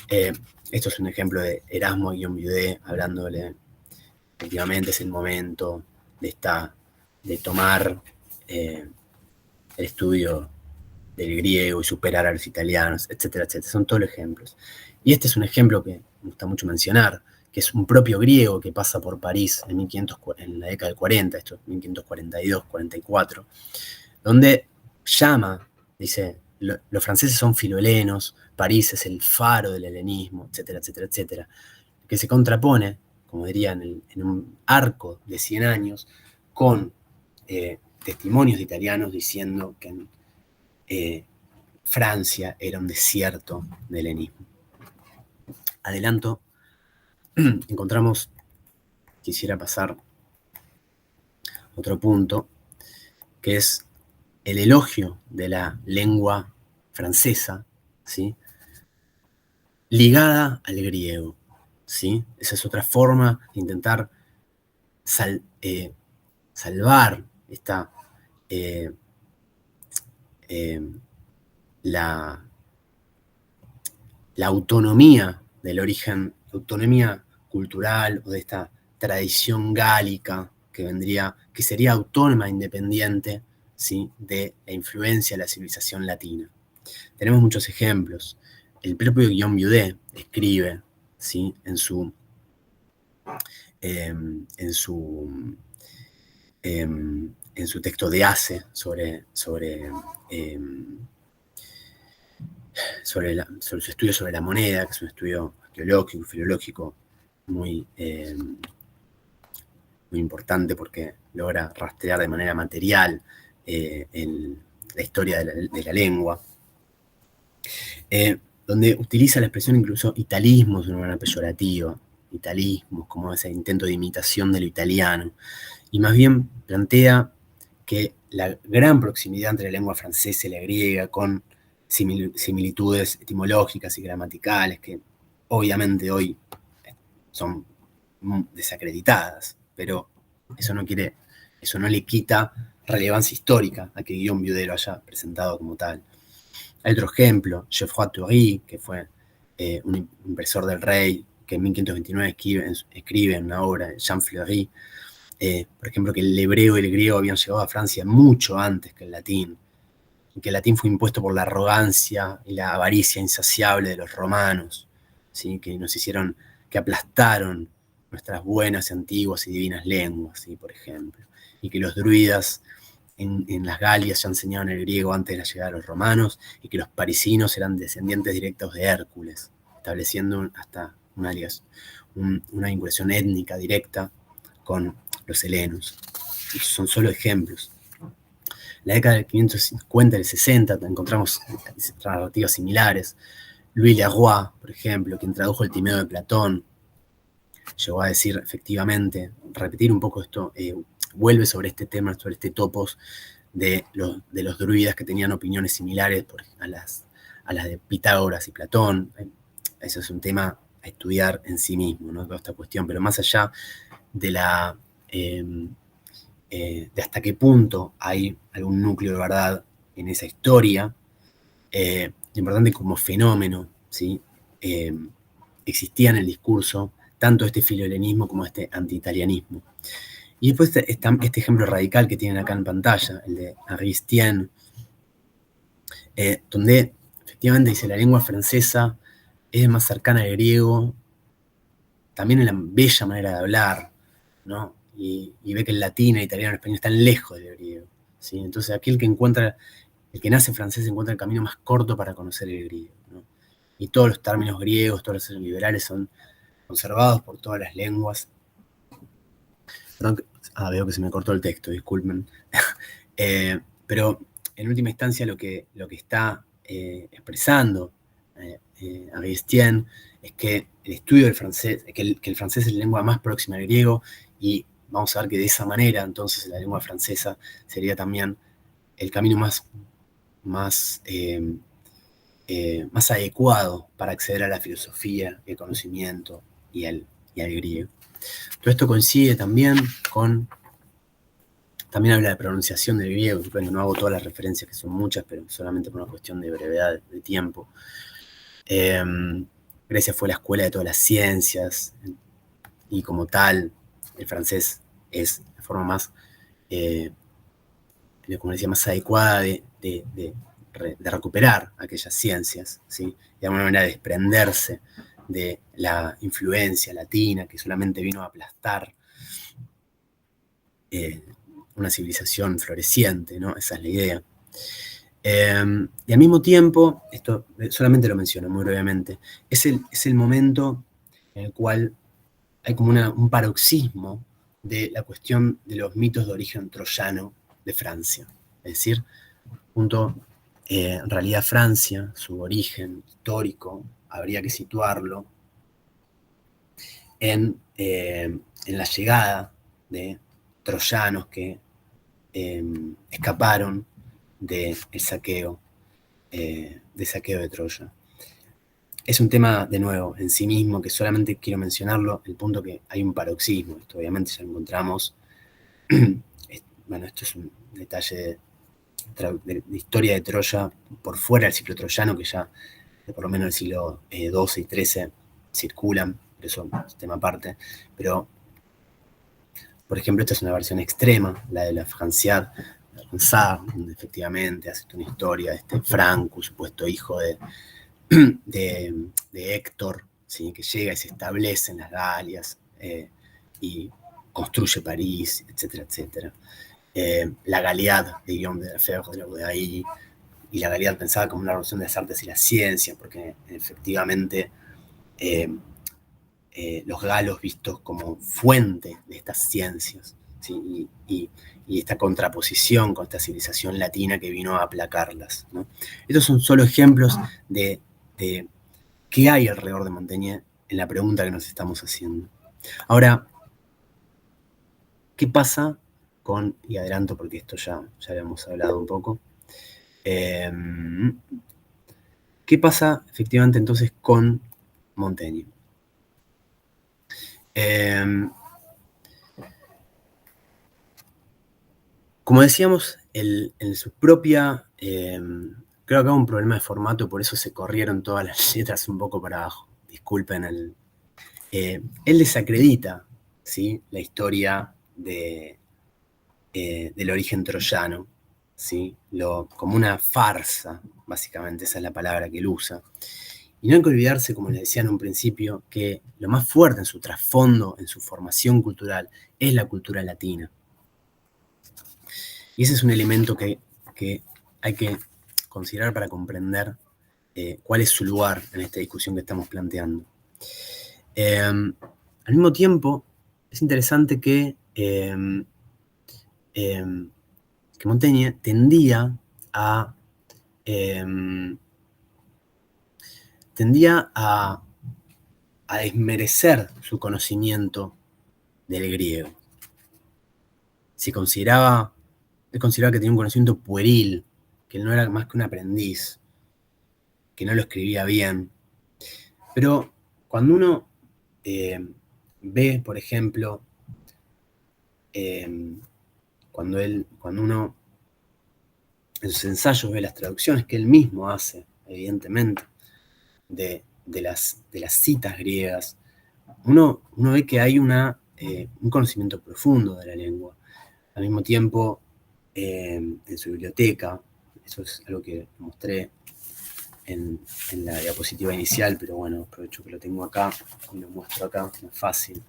Esto es un ejemplo de Erasmo Guillaume hablándole, efectivamente es el momento de tomar el estudio del griego y superar a los italianos, etcétera, etcétera. Son todos ejemplos. Y este es un ejemplo que me gusta mucho mencionar, que es un propio griego que pasa por París en la década del 40, esto es 1542, 44, donde llama, dice, los franceses son filohelenos, París es el faro del helenismo, etcétera, etcétera, etcétera, que se contrapone, como diría en un arco de 100 años, con testimonios de italianos diciendo que Francia era un desierto de helenismo. Adelanto, quisiera pasar otro punto, que es el elogio de la lengua francesa, ¿sí? Ligada al griego, ¿sí? Esa es otra forma de intentar salvar la autonomía del origen, autonomía cultural o de esta tradición gálica que sería autónoma, independiente, ¿sí? De la influencia de la civilización latina. Tenemos muchos ejemplos. El propio Guillaume Budet escribe, ¿sí? en su texto de Ace sobre su estudio sobre la moneda, que es un estudio arqueológico y filológico muy importante porque logra rastrear de manera material la historia de la lengua, donde utiliza la expresión incluso italismos de una manera peyorativa, italismos como ese intento de imitación de lo italiano, y más bien plantea que la gran proximidad entre la lengua francesa y la griega, con similitudes etimológicas y gramaticales que obviamente hoy son desacreditadas, pero eso no le quita relevancia histórica a que Guillaume Budet lo haya presentado como tal. Hay otro ejemplo, Geoffroy-Thury, que fue un impresor del rey, que en 1529 escribe en una obra, Jean Fleury, por ejemplo, que el hebreo y el griego habían llegado a Francia mucho antes que el latín, y que el latín fue impuesto por la arrogancia y la avaricia insaciable de los romanos, ¿sí? Que aplastaron nuestras buenas, antiguas y divinas lenguas, ¿sí? Por ejemplo, y que los druidas en las Galias ya enseñaban el griego antes de la llegada de los romanos, y que los parisinos eran descendientes directos de Hércules, estableciendo hasta una vinculación étnica directa con los helenos. Y son solo ejemplos. En la década del 550 y el 60 encontramos narrativas similares. Louis Leroy, por ejemplo, quien tradujo el Timeo de Platón, llegó a decir efectivamente, repetir un poco esto, vuelve sobre este tema, sobre este topos de los druidas que tenían opiniones similares a las de Pitágoras y Platón. Eso es un tema a estudiar en sí mismo, ¿no? Toda esta cuestión, pero más allá de de hasta qué punto hay algún núcleo de verdad en esa historia, lo importante como fenómeno, ¿sí? Existía en el discurso tanto este filiolenismo como este anti-italianismo. Y después está este ejemplo radical que tienen acá en pantalla, el de Henri Estienne, donde efectivamente dice la lengua francesa es más cercana al griego, también en la bella manera de hablar, ¿no? Y ve que el latín, el italiano, el español están lejos del griego, ¿sí? Entonces aquel que nace francés encuentra el camino más corto para conocer el griego, ¿no? Y todos los términos griegos, todos los liberales son conservados por todas las lenguas. Perdón, veo que se me cortó el texto, disculpen. Pero en última instancia lo que está expresando Henri Estienne es que el estudio del francés, que el francés es la lengua más próxima al griego, y vamos a ver que de esa manera entonces la lengua francesa sería también el camino más adecuado para acceder a la filosofía, el conocimiento y al griego. Todo esto coincide también también habla de pronunciación del griego. Bueno, no hago todas las referencias, que son muchas, pero solamente por una cuestión de brevedad de tiempo. Grecia fue la escuela de todas las ciencias, y como tal, el francés es la forma más, como decía, más adecuada de recuperar aquellas ciencias, ¿sí? De alguna manera desprenderse de la influencia latina que solamente vino a aplastar una civilización floreciente, ¿no? Esa es la idea. Y al mismo tiempo, esto solamente lo menciono muy brevemente, es el momento en el cual hay como un paroxismo de la cuestión de los mitos de origen troyano de Francia. Es decir, en realidad Francia, su origen histórico, habría que situarlo en la llegada de troyanos que escaparon del saqueo de Troya. Es un tema, de nuevo, en sí mismo, que solamente quiero mencionarlo, el punto que hay un paroxismo. Esto obviamente ya lo encontramos. Bueno, esto es un detalle de historia de Troya por fuera del ciclo troyano, que ya de por lo menos el siglo XII y XIII circulan, pero eso es tema aparte. Pero, por ejemplo, esta es una versión extrema, la de la Franciade, donde efectivamente hace una historia de este Franco, supuesto hijo de Héctor, ¿sí? Que llega y se establece en las Galias y construye París, etcétera, etcétera. La Galiad de Guillaume de Lafayette, de ahí, y la Galiad pensada como una revolución de las artes y las ciencias, porque efectivamente los galos vistos como fuente de estas ciencias, ¿sí? y esta contraposición con esta civilización latina que vino a aplacarlas, ¿no? Estos son solo ejemplos de qué hay alrededor de Montaigne en la pregunta que nos estamos haciendo. Ahora, ¿qué pasa con, y adelanto porque esto ya habíamos hablado un poco, ¿qué pasa efectivamente entonces con Montaigne? Como decíamos, en su propia, creo que hubo un problema de formato, por eso se corrieron todas las letras un poco para abajo. Disculpen, él desacredita, ¿sí? La historia del origen troyano, ¿sí? Como una farsa, básicamente, esa es la palabra que él usa. Y no hay que olvidarse, como les decía en un principio, que lo más fuerte en su trasfondo, en su formación cultural, es la cultura latina. Y ese es un elemento que hay que considerar para comprender cuál es su lugar en esta discusión que estamos planteando. Al mismo tiempo, es interesante que Montaigne tendía a desmerecer su conocimiento del griego. Él consideraba que tenía un conocimiento pueril, que él no era más que un aprendiz, que no lo escribía bien. Pero cuando uno ve, por ejemplo, cuando uno en sus ensayos ve las traducciones que él mismo hace, evidentemente, de las citas griegas, uno ve que hay un conocimiento profundo de la lengua. Al mismo tiempo, en su biblioteca, eso es algo que mostré en la diapositiva inicial, pero bueno, aprovecho que lo tengo acá y lo muestro acá, más fácil.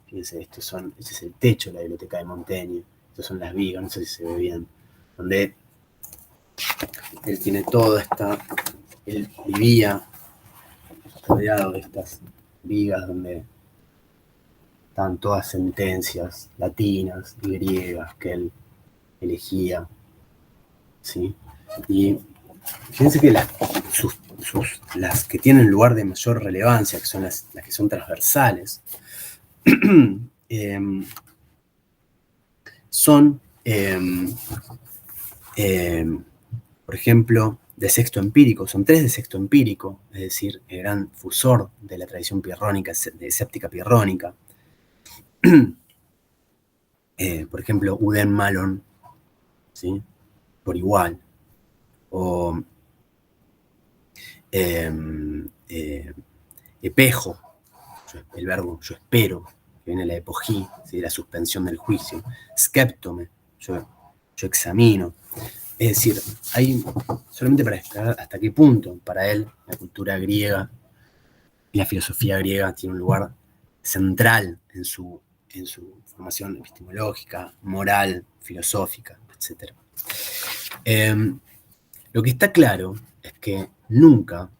Fíjense, este es el techo de la biblioteca de Montaigne, estas son las vigas, no sé si se ve bien, donde él tiene él vivía rodeado de estas vigas donde estaban todas sentencias latinas y griegas que él elegía, ¿sí? Y fíjense que las que tienen lugar de mayor relevancia, que son las que son transversales, son, por ejemplo, de sexto empírico, son 3 de sexto empírico, es decir, el gran fusor de la tradición pirrónica, de séptica pirrónica. Por ejemplo, Uden Malon, ¿sí? Por igual. O epejo, el verbo yo espero, que viene de la epogí, ¿sí? La suspensión del juicio. Skeptome, yo examino. Es decir, hay, solamente para explicar hasta qué punto para él la cultura griega y la filosofía griega tiene un lugar central en su formación epistemológica, moral, filosófica, etc. Lo que está claro es que nunca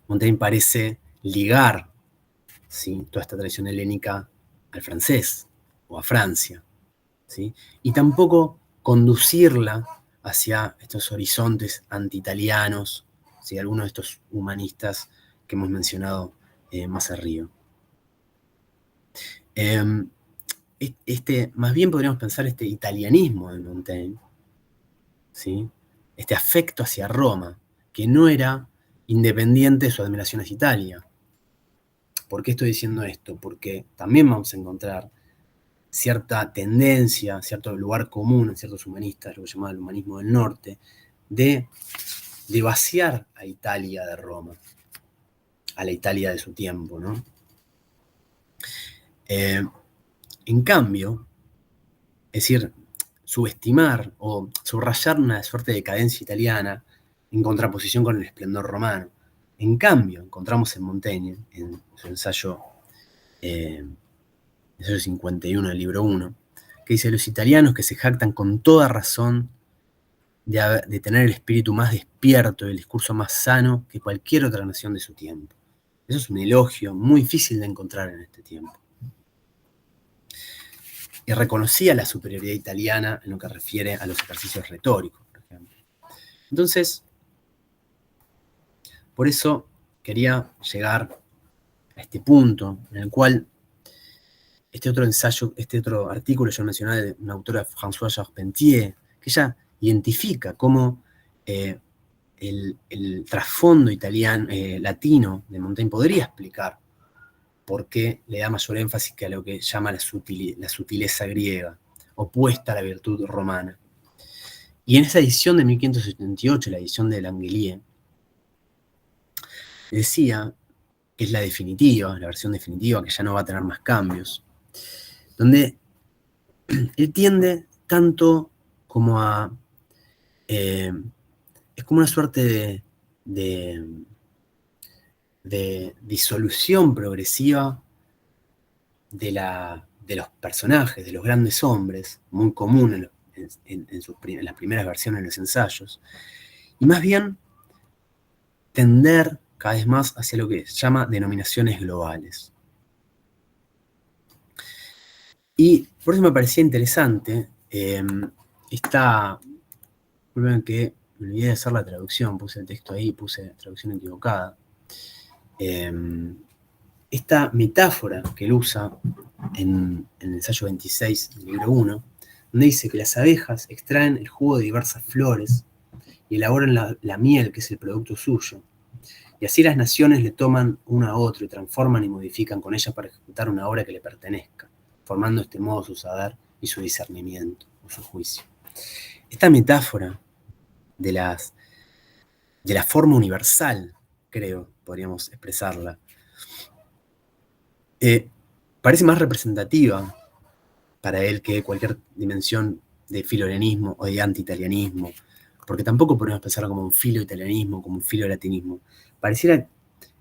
Montaigne parece ligar, ¿sí?, toda esta tradición helénica al francés o a Francia, ¿sí? Y tampoco conducirla hacia estos horizontes anti-italianos, ¿sí?, algunos de estos humanistas que hemos mencionado más arriba. Más bien podríamos pensar este italianismo de Montaigne, ¿sí?, este afecto hacia Roma, que no era independiente de su admiración hacia Italia. ¿Por qué estoy diciendo esto? Porque también vamos a encontrar cierta tendencia, cierto lugar común en ciertos humanistas, lo que llamaba el humanismo del norte, de vaciar a Italia de Roma, a la Italia de su tiempo, ¿no? En cambio, es decir, subestimar o subrayar una suerte de decadencia italiana en contraposición con el esplendor romano. En cambio, encontramos en Montaigne, en su ensayo 51 del libro 1, que dice: los italianos que se jactan con toda razón de tener el espíritu más despierto y el discurso más sano que cualquier otra nación de su tiempo. Eso es un elogio muy difícil de encontrar en este tiempo. Y reconocía la superioridad italiana en lo que refiere a los ejercicios retóricos, por ejemplo. Entonces, por eso quería llegar a este punto en el cual este otro artículo yo mencionaba de una autora, Françoise Charpentier, que ella identifica cómo el trasfondo latino de Montaigne podría explicar por qué le da mayor énfasis que a lo que llama la sutileza griega, opuesta a la virtud romana. Y en esa edición de 1578, la edición de Langelier, decía que es la definitiva, la versión definitiva, que ya no va a tener más cambios, donde él tiende tanto como a... es como una suerte de disolución progresiva de los personajes, de los grandes hombres, muy común en las primeras versiones de los ensayos, y más bien tender cada vez más hacia lo que se llama denominaciones globales. Y por eso me parecía interesante disculpen que me olvidé de hacer la traducción, puse el texto ahí, puse la traducción equivocada. Esta metáfora que él usa en el ensayo 26 del libro 1, donde dice que las abejas extraen el jugo de diversas flores y elaboran la miel, que es el producto suyo, y así las naciones le toman una a otro y transforman y modifican con ella para ejecutar una obra que le pertenezca, formando de este modo su saber y su discernimiento o su juicio. Esta metáfora de la forma universal, creo, podríamos expresarla, parece más representativa para él que cualquier dimensión de filolenismo o de anti-italianismo, porque tampoco podemos pensarlo como un filo-italianismo, como un filo-latinismo. Pareciera en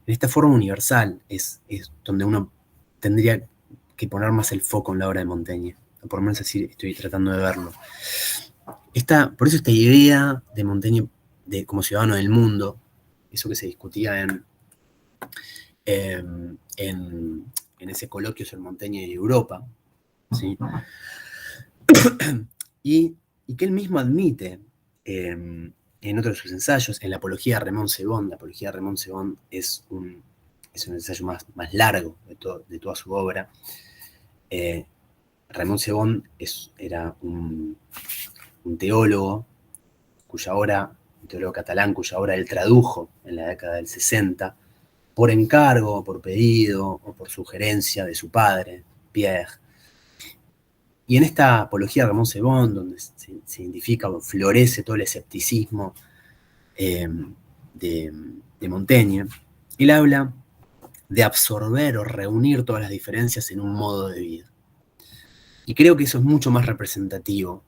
esta forma universal es donde uno tendría que poner más el foco en la obra de Montaigne, por lo menos así estoy tratando de verlo. Por eso esta idea de Montaigne como ciudadano del mundo, eso que se discutía en ese coloquio sobre Montaigne y Europa, ¿sí? y que él mismo admite en otro de sus ensayos, en la Apología de Raymond Sebond. La Apología de Raymond Sebond es un ensayo más largo de toda su obra. Raymond Sebond era un teólogo un teólogo catalán cuya obra él tradujo en la década del 60, por encargo, por pedido o por sugerencia de su padre, Pierre. Y en esta Apología de Raymond Sebond, donde se identifica o florece todo el escepticismo de Montaigne, él habla de absorber o reunir todas las diferencias en un modo de vida. Y creo que eso es mucho más representativo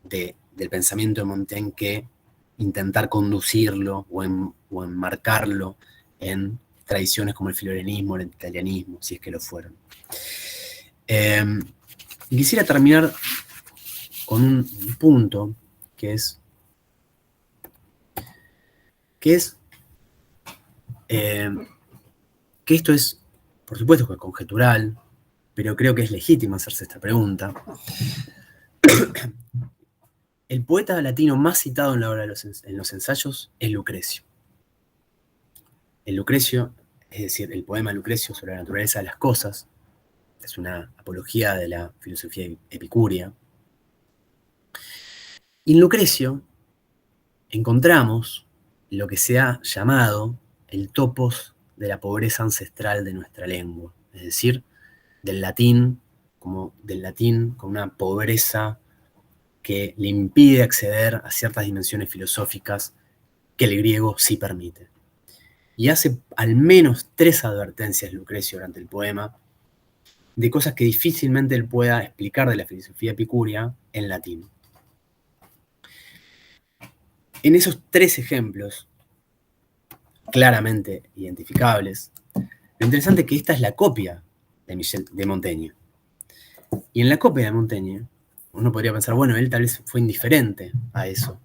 del pensamiento de Montaigne que intentar conducirlo o enmarcarlo en tradiciones como el filolenismo, el italianismo, si es que lo fueron. Y quisiera terminar con un punto que esto es, por supuesto, que es conjetural, pero creo que es legítimo hacerse esta pregunta. El poeta latino más citado en la obra en los ensayos es Lucrecio. El Lucrecio, es decir, el poema Lucrecio sobre la naturaleza de las cosas, es una apología de la filosofía epicúrea. Y en Lucrecio encontramos lo que se ha llamado el topos de la pobreza ancestral de nuestra lengua, es decir, del latín con una pobreza que le impide acceder a ciertas dimensiones filosóficas que el griego sí permite. Y hace al menos 3 advertencias Lucrecio durante el poema de cosas que difícilmente él pueda explicar de la filosofía epicúrea en latín. En esos 3 ejemplos, claramente identificables, lo interesante es que esta es la copia de Montaigne. Y en la copia de Montaigne, uno podría pensar, bueno, él tal vez fue indiferente a eso.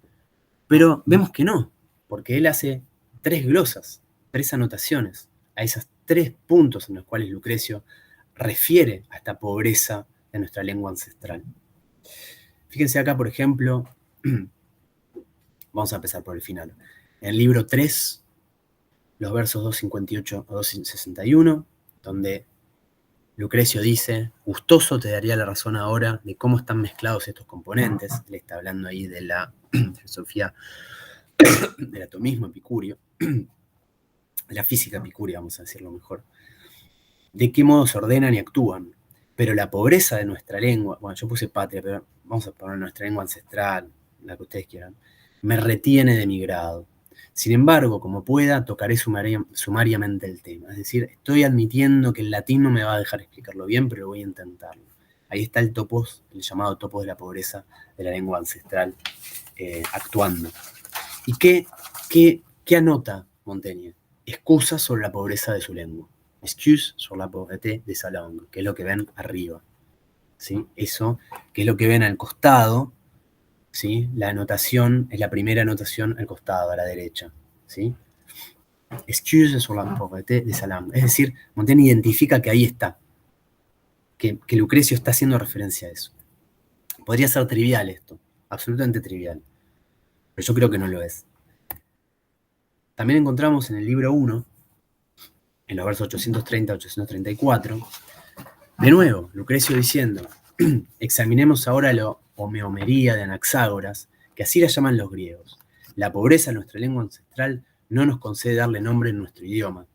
Pero vemos que no, porque él hace 3 glosas, 3 anotaciones a esos 3 puntos en los cuales Lucrecio refiere a esta pobreza de nuestra lengua ancestral. Fíjense acá, por ejemplo, vamos a empezar por el final. En el libro 3, los versos 258 a 261, donde Lucrecio dice: gustoso te daría la razón ahora de cómo están mezclados estos componentes. Él está hablando ahí de la filosofía del atomismo epicúreo, de la física epicúrea, vamos a decirlo mejor. De qué modo se ordenan y actúan. Pero la pobreza de nuestra lengua, bueno, yo puse patria, pero vamos a poner nuestra lengua ancestral, la que ustedes quieran, me retiene de mi grado. Sin embargo, como pueda, tocaré sumariamente el tema. Es decir, estoy admitiendo que el latín no me va a dejar explicarlo bien, pero voy a intentarlo. Ahí está el topos, el llamado topos de la pobreza de la lengua ancestral, actuando. ¿Y qué ¿Qué anota Montaigne? Excusas sobre la pobreza de su lengua. Excuse sur la pauvreté de sa langue, que es lo que ven arriba. ¿Sí? Eso, que es lo que ven al costado, ¿sí? La anotación es la primera anotación al costado, a la derecha. ¿Sí? Excuse sur la pauvreté de sa langue. Es decir, Montaigne identifica que ahí está, que Lucrecio está haciendo referencia a eso. Podría ser trivial esto, absolutamente trivial, pero yo creo que no lo es. También encontramos en el libro 1, en los versos 830 a 834, de nuevo, Lucrecio diciendo, examinemos ahora la homeomería de Anaxágoras, que así la llaman los griegos. La pobreza de nuestra lengua ancestral no nos concede darle nombre en nuestro idioma.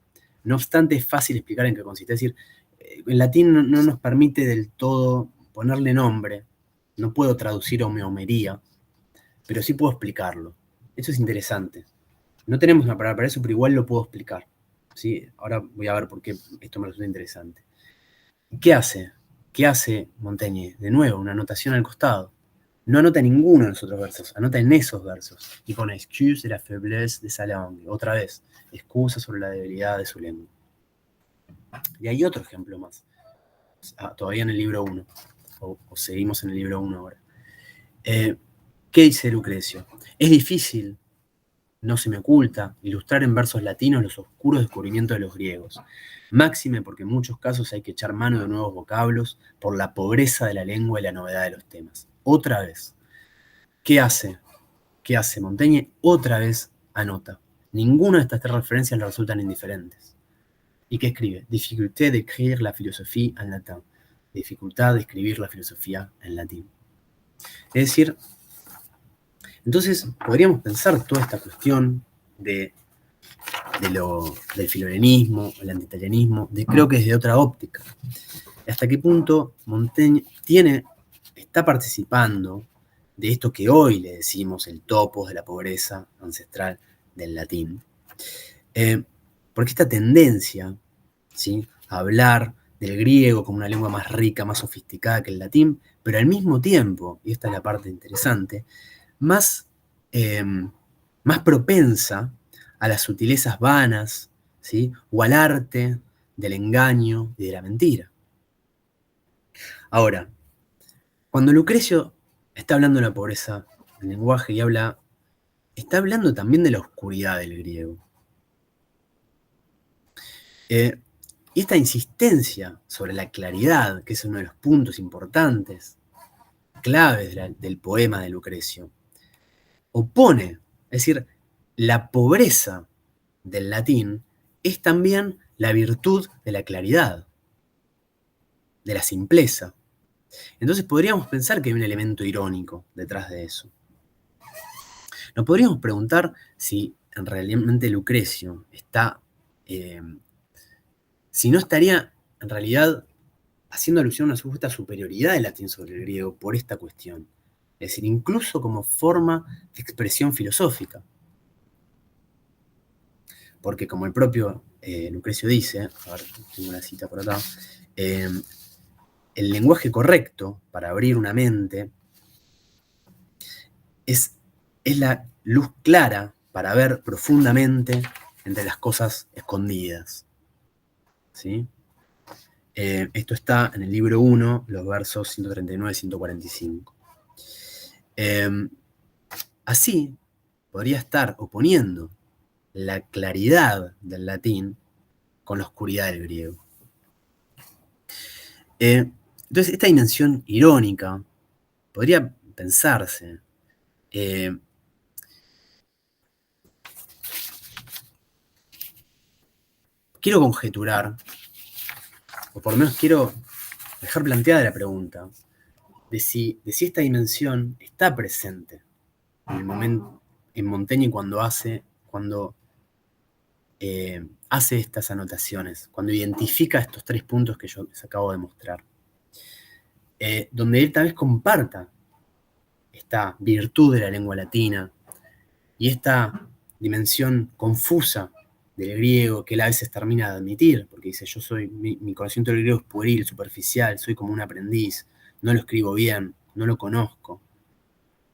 No obstante, es fácil explicar en qué consiste. Es decir, en latín no nos permite del todo ponerle nombre. No puedo traducir homeomería, pero sí puedo explicarlo. Eso es interesante. No tenemos una palabra para eso, pero igual lo puedo explicar. ¿Sí? Ahora voy a ver por qué esto me resulta interesante. ¿Qué hace? ¿Qué hace Montaigne? De nuevo, una anotación al costado. No anota ninguno de los otros versos, anota en esos versos. Y pone excuse de la faiblesse de sa langue. Otra vez, excusa sobre la debilidad de su lengua. Y hay otro ejemplo más. Todavía en el libro 1. O seguimos en el libro 1 ahora. ¿Qué dice Lucrecio? Es difícil, no se me oculta, ilustrar en versos latinos los oscuros descubrimientos de los griegos. Máxime porque en muchos casos hay que echar mano de nuevos vocablos por la pobreza de la lengua y la novedad de los temas. Otra vez. ¿Qué hace? ¿Qué hace Montaigne? Otra vez anota. Ninguna de estas tres referencias le resultan indiferentes. ¿Y qué escribe? Difficulté d'écrire la philosophie en latin. Dificultad de escribir la filosofía en latín. Es decir, entonces podríamos pensar toda esta cuestión del filhelenismo, el antitalianismo, creo que desde otra óptica. ¿Hasta qué punto Montaigne está participando de esto que hoy le decimos el topos de la pobreza ancestral del latín? Porque esta tendencia, ¿sí?, a hablar del griego como una lengua más rica, más sofisticada que el latín, pero al mismo tiempo, y esta es la parte interesante, más propensa a las sutilezas vanas, ¿sí?, o al arte del engaño y de la mentira. Ahora, cuando Lucrecio está hablando de la pobreza del lenguaje y está hablando también de la oscuridad del griego. Y esta insistencia sobre la claridad, que es uno de los puntos importantes, claves del poema de Lucrecio, opone, es decir, la pobreza del latín es también la virtud de la claridad, de la simpleza. Entonces podríamos pensar que hay un elemento irónico detrás de eso. Nos podríamos preguntar si realmente Lucrecio si no estaría en realidad haciendo alusión a una supuesta superioridad del latín sobre el griego por esta cuestión. Es decir, incluso como forma de expresión filosófica. Porque como el propio Lucrecio dice, a ver, tengo una cita por acá, el lenguaje correcto para abrir una mente es la luz clara para ver profundamente entre las cosas escondidas. ¿Sí? Esto está en el libro 1, los versos 139 y 145. Así podría estar oponiendo la claridad del latín con la oscuridad del griego. Entonces, esta dimensión irónica podría pensarse quiero conjeturar, o por lo menos quiero dejar planteada la pregunta de si esta dimensión está presente en el momento en Montaigne cuando hace estas anotaciones, cuando identifica estos tres puntos que yo les acabo de mostrar, donde él tal vez comparta esta virtud de la lengua latina y esta dimensión confusa del griego que él a veces termina de admitir, porque dice, mi conocimiento del griego es pueril, superficial, soy como un aprendiz, no lo escribo bien, no lo conozco,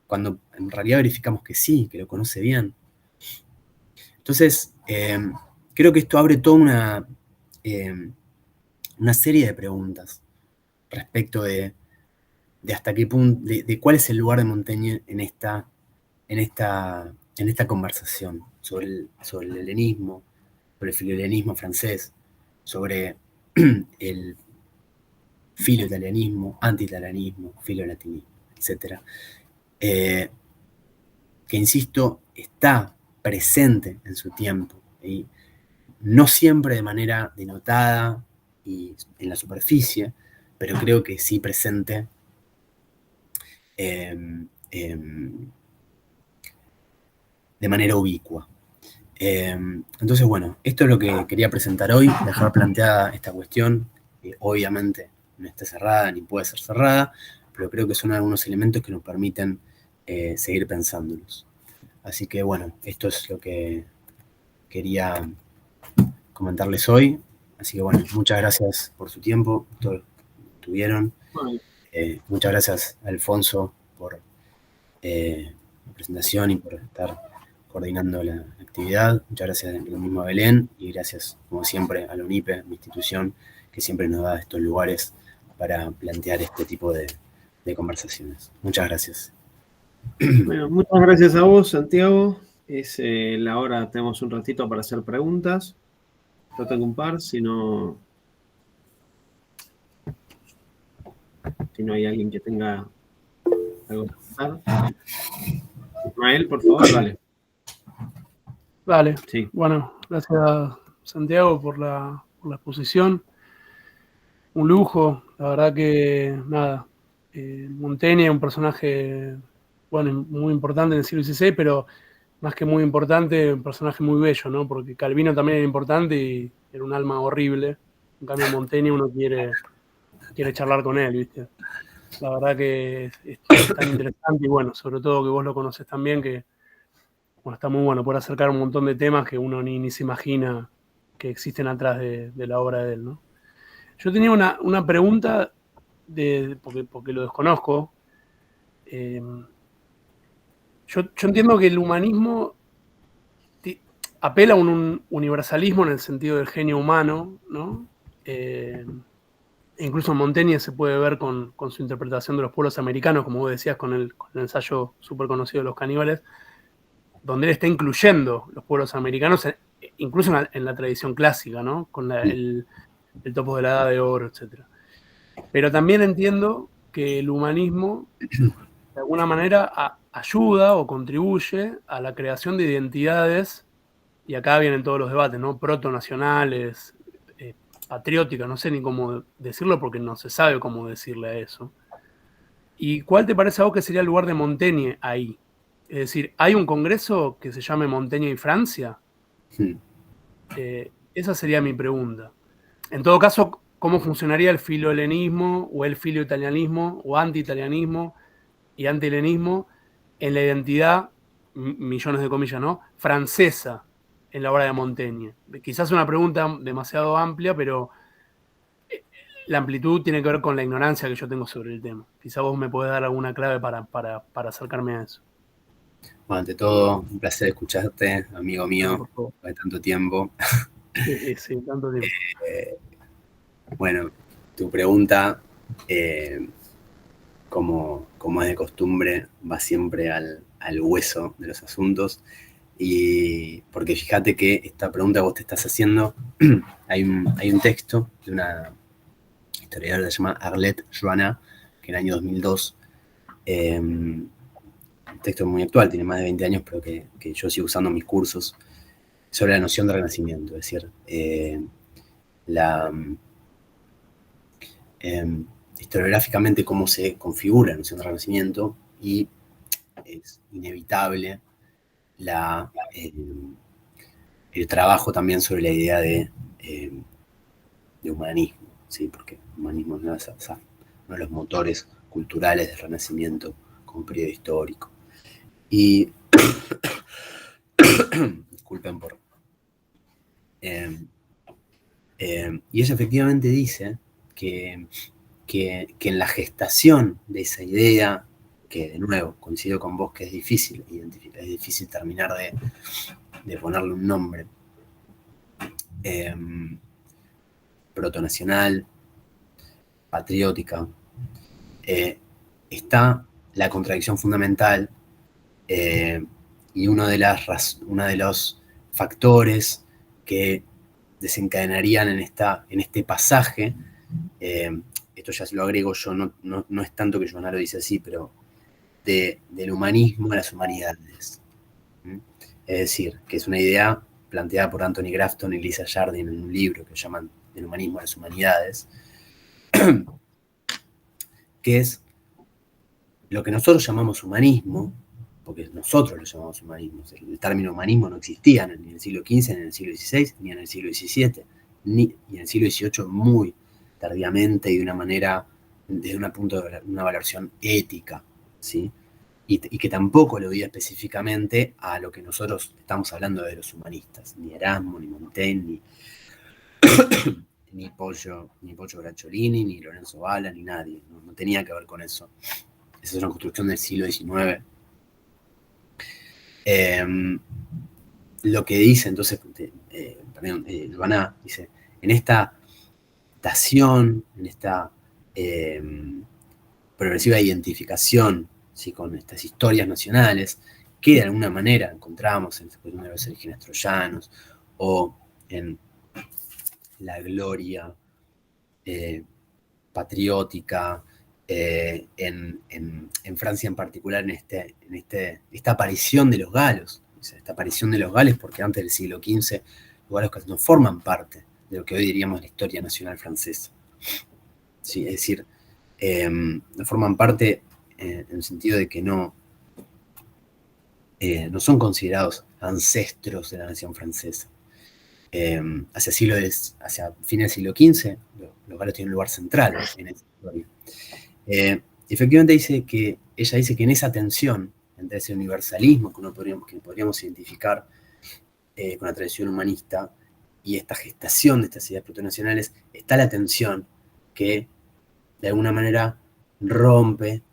cuando en realidad verificamos que sí, que lo conoce bien. Entonces, creo que esto abre toda una serie de preguntas respecto de hasta qué punto, de cuál es el lugar de Montaigne en esta conversación sobre el helenismo, sobre el filiohelenismo francés, sobre el filo-italianismo, anti-italianismo, filo-latinismo, etc. Que, insisto, está presente en su tiempo, y no siempre de manera denotada y en la superficie, pero creo que sí presente de manera ubicua. Entonces, bueno, esto es lo que quería presentar hoy, dejar planteada esta cuestión. Obviamente no está cerrada ni puede ser cerrada, pero creo que son algunos elementos que nos permiten seguir pensándolos. Así que, bueno, esto es lo que quería comentarles hoy. Así que, bueno, muchas gracias por su tiempo, todos tuvieron. Muchas gracias a Alfonso por la presentación y por estar coordinando la actividad. Muchas gracias lo mismo a Belén, y gracias, como siempre, a la UNIPE, mi institución, que siempre nos da estos lugares para plantear este tipo de conversaciones. Muchas gracias. Bueno, muchas gracias a vos, Santiago. Es la hora, tenemos un ratito para hacer preguntas. Yo tengo un par, si no hay alguien que tenga algo que contar. Ismael, por favor, dale. Dale. Sí. Bueno, gracias, Santiago, por la exposición. Un lujo, la verdad que nada. Montaigne es un personaje, bueno, muy importante en el siglo XVI, pero más que muy importante, un personaje muy bello, ¿no? Porque Calvino también era importante y era un alma horrible. En cambio, Montaigne uno quiere charlar con él, ¿viste? La verdad que es tan interesante, y bueno, sobre todo que vos lo conocés también, que bueno, está muy bueno poder acercar un montón de temas que uno ni se imagina que existen atrás de la obra de él, ¿no? Yo tenía una pregunta, porque lo desconozco. Yo entiendo que el humanismo apela a un universalismo en el sentido del genio humano, ¿no? Incluso en Montaigne se puede ver con su interpretación de los pueblos americanos, como vos decías, con el ensayo súper conocido de Los Caníbales, donde él está incluyendo los pueblos americanos, incluso en la tradición clásica, ¿no? Con el Topos de la Edad de Oro, etc. Pero también entiendo que el humanismo, de alguna manera, ayuda o contribuye a la creación de identidades, y acá vienen todos los debates, ¿no? Protonacionales, patrióticas, no sé ni cómo decirlo porque no se sabe cómo decirle a eso. ¿Y cuál te parece a vos que sería el lugar de Montaigne ahí? Es decir, ¿hay un congreso que se llame Montaigne y Francia? Sí. Esa sería mi pregunta. En todo caso, ¿cómo funcionaría el filo-helenismo o el filo-italianismo o anti-italianismo y anti-helenismo en la identidad, millones de comillas, ¿no?, francesa en la obra de Montaigne? Quizás una pregunta demasiado amplia, pero la amplitud tiene que ver con la ignorancia que yo tengo sobre el tema. Quizás vos me podés dar alguna clave para acercarme a eso. Bueno, ante todo, un placer escucharte, amigo mío, de tanto tiempo. Sí, tanto tiempo. Bueno, tu pregunta, como es de costumbre, va siempre al hueso de los asuntos. Y porque fíjate que esta pregunta que vos te estás haciendo, hay un texto de una historiadora que se llama Arlette Joanna, que en el año 2002, un texto muy actual, tiene más de 20 años, pero que yo sigo usando en mis cursos, sobre la noción de renacimiento. Es decir, historiográficamente cómo se configura la noción de renacimiento, y es inevitable el trabajo también sobre la idea de humanismo, ¿sí? Porque el humanismo no es uno de los motores culturales del Renacimiento como periodo histórico. Y disculpen por... y ella efectivamente dice que en la gestación de esa idea, que de nuevo coincido con vos que es difícil terminar ponerle un nombre, protonacional, patriótica, está la contradicción fundamental y uno de los factores que desencadenarían en este pasaje, esto ya se lo agrego yo, no es tanto que Joanna lo dice así, pero del humanismo a las humanidades. Es decir, que es una idea planteada por Anthony Grafton y Lisa Jardine en un libro que llaman El humanismo a las humanidades, que es lo que nosotros llamamos humanismo, porque nosotros lo llamamos humanismo. El término humanismo no existía ni en el siglo XV, ni en el siglo XVI, ni en el siglo XVII, ni en el siglo XVIII muy tardíamente y de una manera, desde una valoración ética, ¿sí? Y que tampoco lo diga específicamente a lo que nosotros estamos hablando de los humanistas, ni Erasmo, ni Montaigne, ni Poggio Bracciolini, ni Lorenzo Valla, ni nadie. No tenía que ver con eso. Esa es una construcción del siglo XIX. Lo que dice entonces, Joanna dice, en esta dación, en esta progresiva identificación, ¿sí?, con estas historias nacionales, que de alguna manera encontramos en la cuestión de los orígenes troyanos, o en la gloria patriótica, en Francia en particular, en esta aparición de los galos, esta aparición de los gales, porque antes del siglo XV los galos casi no forman parte de lo que hoy diríamos la historia nacional francesa. Sí, es decir, no forman parte en el sentido de que no son considerados ancestros de la nación francesa. Hacia fines del siglo XV, los galos tienen un lugar central en esa historia. Efectivamente ella dice que en esa tensión entre ese universalismo que podríamos identificar con la tradición humanista y esta gestación de estas ideas protonacionales, está la tensión que de alguna manera rompe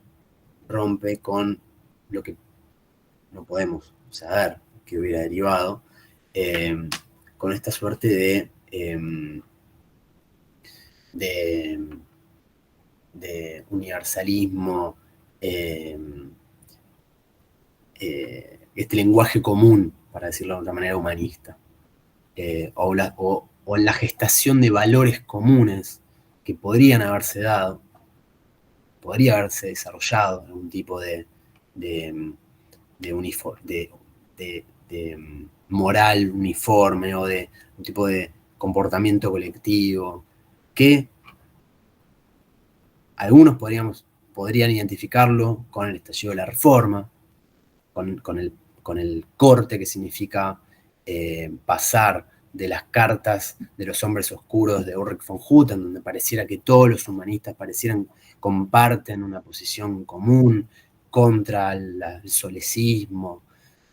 con lo que no podemos saber que hubiera derivado, con esta suerte de universalismo, este lenguaje común, para decirlo de una manera humanista, o en la gestación de valores comunes que podrían haberse dado, podría haberse desarrollado algún tipo de moral uniforme o de un tipo de comportamiento colectivo que algunos podrían identificarlo con el estallido de la Reforma, con el corte que significa pasar de las cartas de los hombres oscuros de Ulrich von Hutten, donde pareciera que todos los humanistas comparten una posición común contra el solecismo,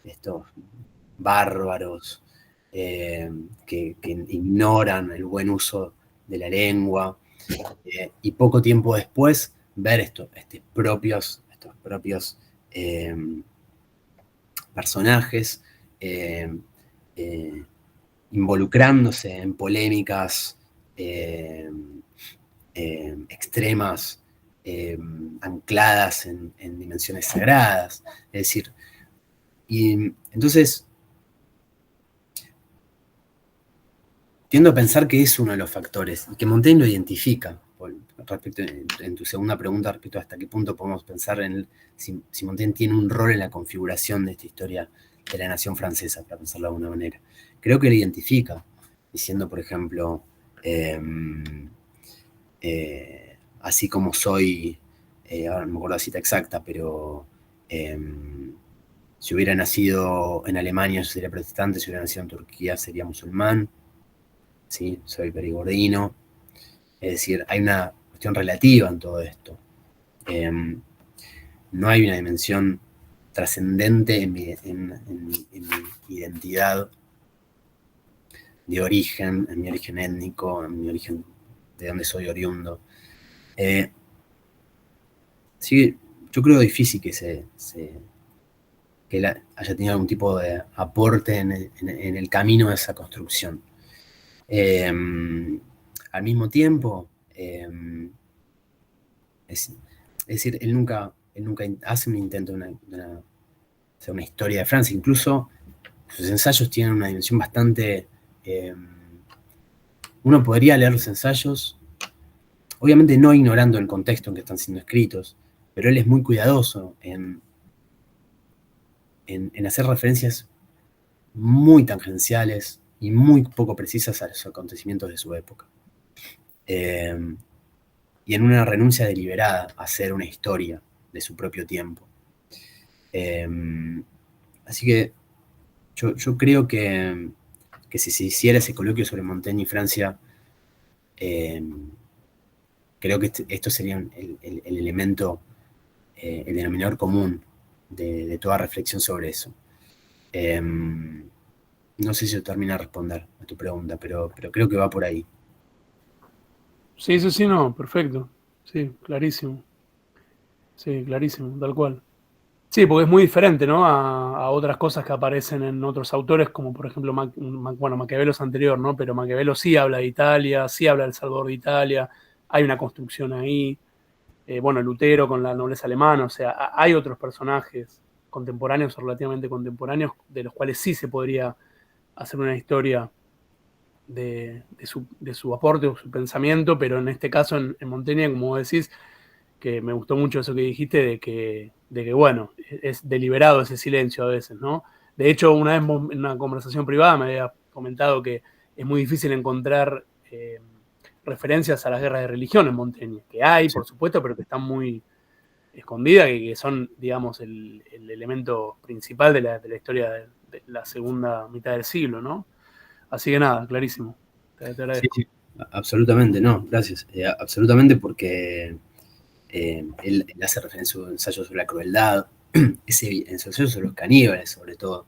estos bárbaros que ignoran el buen uso de la lengua, y poco tiempo después ver estos propios personajes involucrándose en polémicas extremas, ancladas en dimensiones sagradas. Es decir, y entonces tiendo a pensar que es uno de los factores, y que Montaigne lo identifica. En tu segunda pregunta respecto a hasta qué punto podemos pensar en si Montaigne tiene un rol en la configuración de esta historia de la nación francesa, para pensarlo de alguna manera. Creo que lo identifica, diciendo, por ejemplo, así como soy, ahora no me acuerdo la cita exacta, pero si hubiera nacido en Alemania yo sería protestante, si hubiera nacido en Turquía sería musulmán, ¿sí? Soy perigordino. Es decir, hay una cuestión relativa en todo esto. No hay una dimensión trascendente en mi identidad de origen, en mi origen étnico, en mi origen de donde soy oriundo. Sí, yo creo difícil que que él haya tenido algún tipo de aporte en el camino de esa construcción. Al mismo tiempo, es decir, él nunca hace un intento de hacer una historia de Francia. Incluso sus ensayos tienen una dimensión bastante... uno podría leer los ensayos, obviamente no ignorando el contexto en que están siendo escritos, pero él es muy cuidadoso en hacer referencias muy tangenciales y muy poco precisas a los acontecimientos de su época. Y en una renuncia deliberada a hacer una historia de su propio tiempo. Así que yo creo que si se hiciera ese coloquio sobre Montaigne y Francia, creo que esto sería el elemento, el denominador común de toda reflexión sobre eso. No sé si yo termino de responder a tu pregunta, pero creo que va por ahí. Sí, no, perfecto. Sí, clarísimo. Sí, clarísimo, tal cual. Sí, porque es muy diferente, ¿no? A otras cosas que aparecen en otros autores, como por ejemplo, bueno, Maquiavelo es anterior, ¿no? Pero Maquiavelo sí habla de Italia, sí habla del Salvador de Italia, hay una construcción ahí. Bueno, Lutero con la nobleza alemana, o sea, hay otros personajes contemporáneos o relativamente contemporáneos de los cuales sí se podría hacer una historia de su aporte o su pensamiento, pero en este caso, en Montaigne, como vos decís, que me gustó mucho eso que dijiste, de que bueno, es deliberado ese silencio a veces, ¿no? De hecho, una vez en una conversación privada me había comentado que es muy difícil encontrar referencias a las guerras de religión en Montaigne, que hay, por supuesto, pero que están muy escondidas, que son, digamos, el elemento principal de la historia de la segunda mitad del siglo, ¿no? Así que nada, clarísimo. Te agradezco. Sí, absolutamente, no, gracias. Absolutamente, porque él hace referencia en su ensayo sobre la crueldad, en su ensayo sobre los caníbales, sobre todo.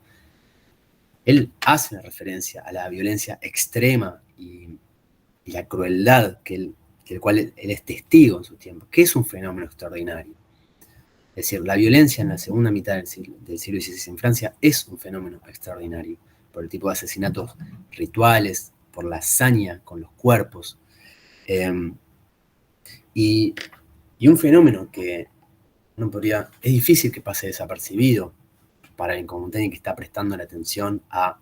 Él hace una referencia a la violencia extrema y la crueldad del cual él es testigo en su tiempo, que es un fenómeno extraordinario. Es decir, la violencia en la segunda mitad del siglo XVI en Francia es un fenómeno extraordinario, por el tipo de asesinatos rituales, por la hazaña con los cuerpos. Y un fenómeno que es difícil que pase desapercibido para el Montaigne, que está prestando la atención a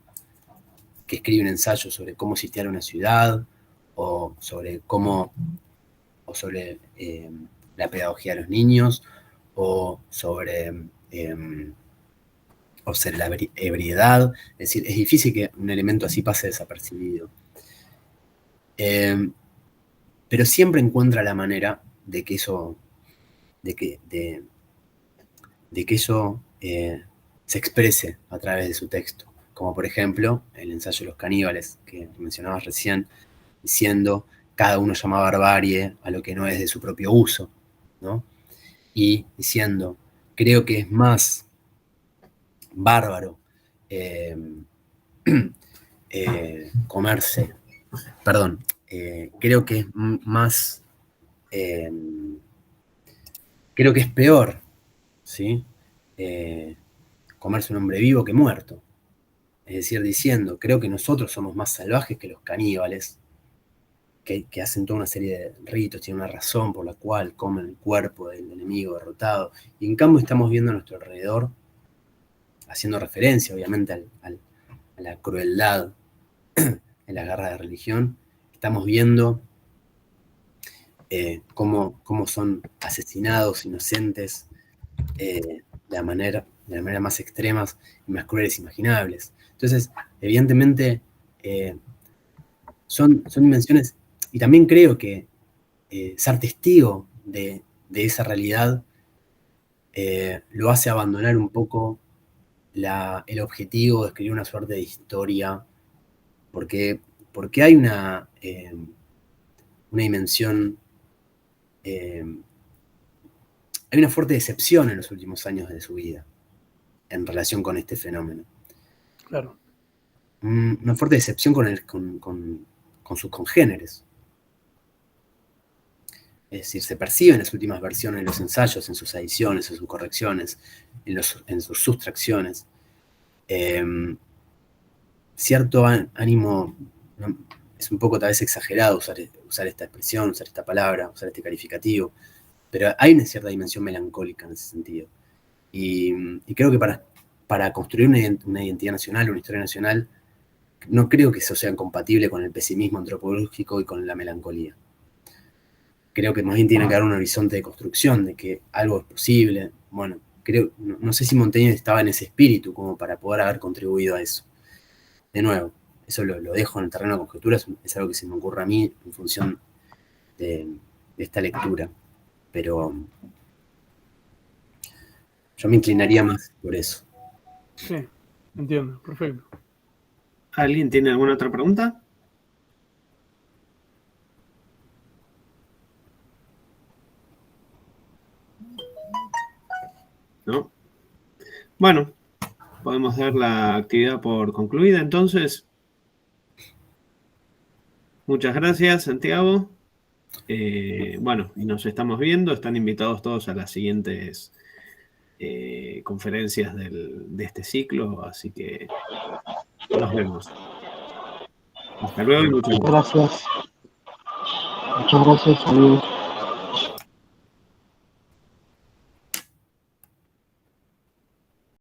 que escribe un ensayo sobre cómo sitiar una ciudad, o sobre la pedagogía de los niños, o sobre la ebriedad. Es decir, es difícil que un elemento así pase desapercibido. Pero siempre encuentra la manera de que eso se exprese a través de su texto. Como por ejemplo, el ensayo de los caníbales, que mencionabas recién, diciendo, cada uno llama barbarie a lo que no es de su propio uso, ¿no? Y diciendo, creo que es más bárbaro comerse, perdón, creo que es más, creo que es peor, ¿sí? Comerse un hombre vivo que muerto. Es decir, diciendo, creo que nosotros somos más salvajes que los caníbales, que hacen toda una serie de ritos, tienen una razón por la cual comen el cuerpo del enemigo derrotado. Y en cambio estamos viendo a nuestro alrededor, haciendo referencia obviamente a la crueldad en la guerra de religión, estamos viendo cómo son asesinados inocentes de la manera más extremas y más crueles imaginables. Entonces, evidentemente, son dimensiones, y también creo que ser testigo de esa realidad lo hace abandonar un poco el objetivo de escribir una suerte de historia, porque hay una dimensión, hay una fuerte decepción en los últimos años de su vida en relación con este fenómeno. Claro. Una fuerte decepción con sus congéneres. Es decir, se percibe en las últimas versiones de los ensayos, en sus adiciones, en sus correcciones, en sus sustracciones, cierto ánimo, ¿no? Es un poco tal vez exagerado usar esta expresión, usar esta palabra, usar este calificativo, pero hay una cierta dimensión melancólica en ese sentido. Y creo que para construir una identidad nacional, una historia nacional, no creo que eso sea compatible con el pesimismo antropológico y con la melancolía. Creo que más bien tiene que haber un horizonte de construcción, de que algo es posible. Bueno, no sé si Montaigne estaba en ese espíritu como para poder haber contribuido a eso. De nuevo, eso lo dejo en el terreno de conjeturas, es algo que se me ocurre a mí en función de esta lectura. Pero yo me inclinaría más por eso. Sí, entiendo, perfecto. ¿Alguien tiene alguna otra pregunta? ¿No? Bueno, podemos dar la actividad por concluida entonces. Muchas gracias, Santiago. Bueno, y nos estamos viendo. Están invitados todos a las siguientes conferencias de este ciclo, así que nos vemos. Hasta luego y muchas gracias. Gracias. Muchas gracias, amigos.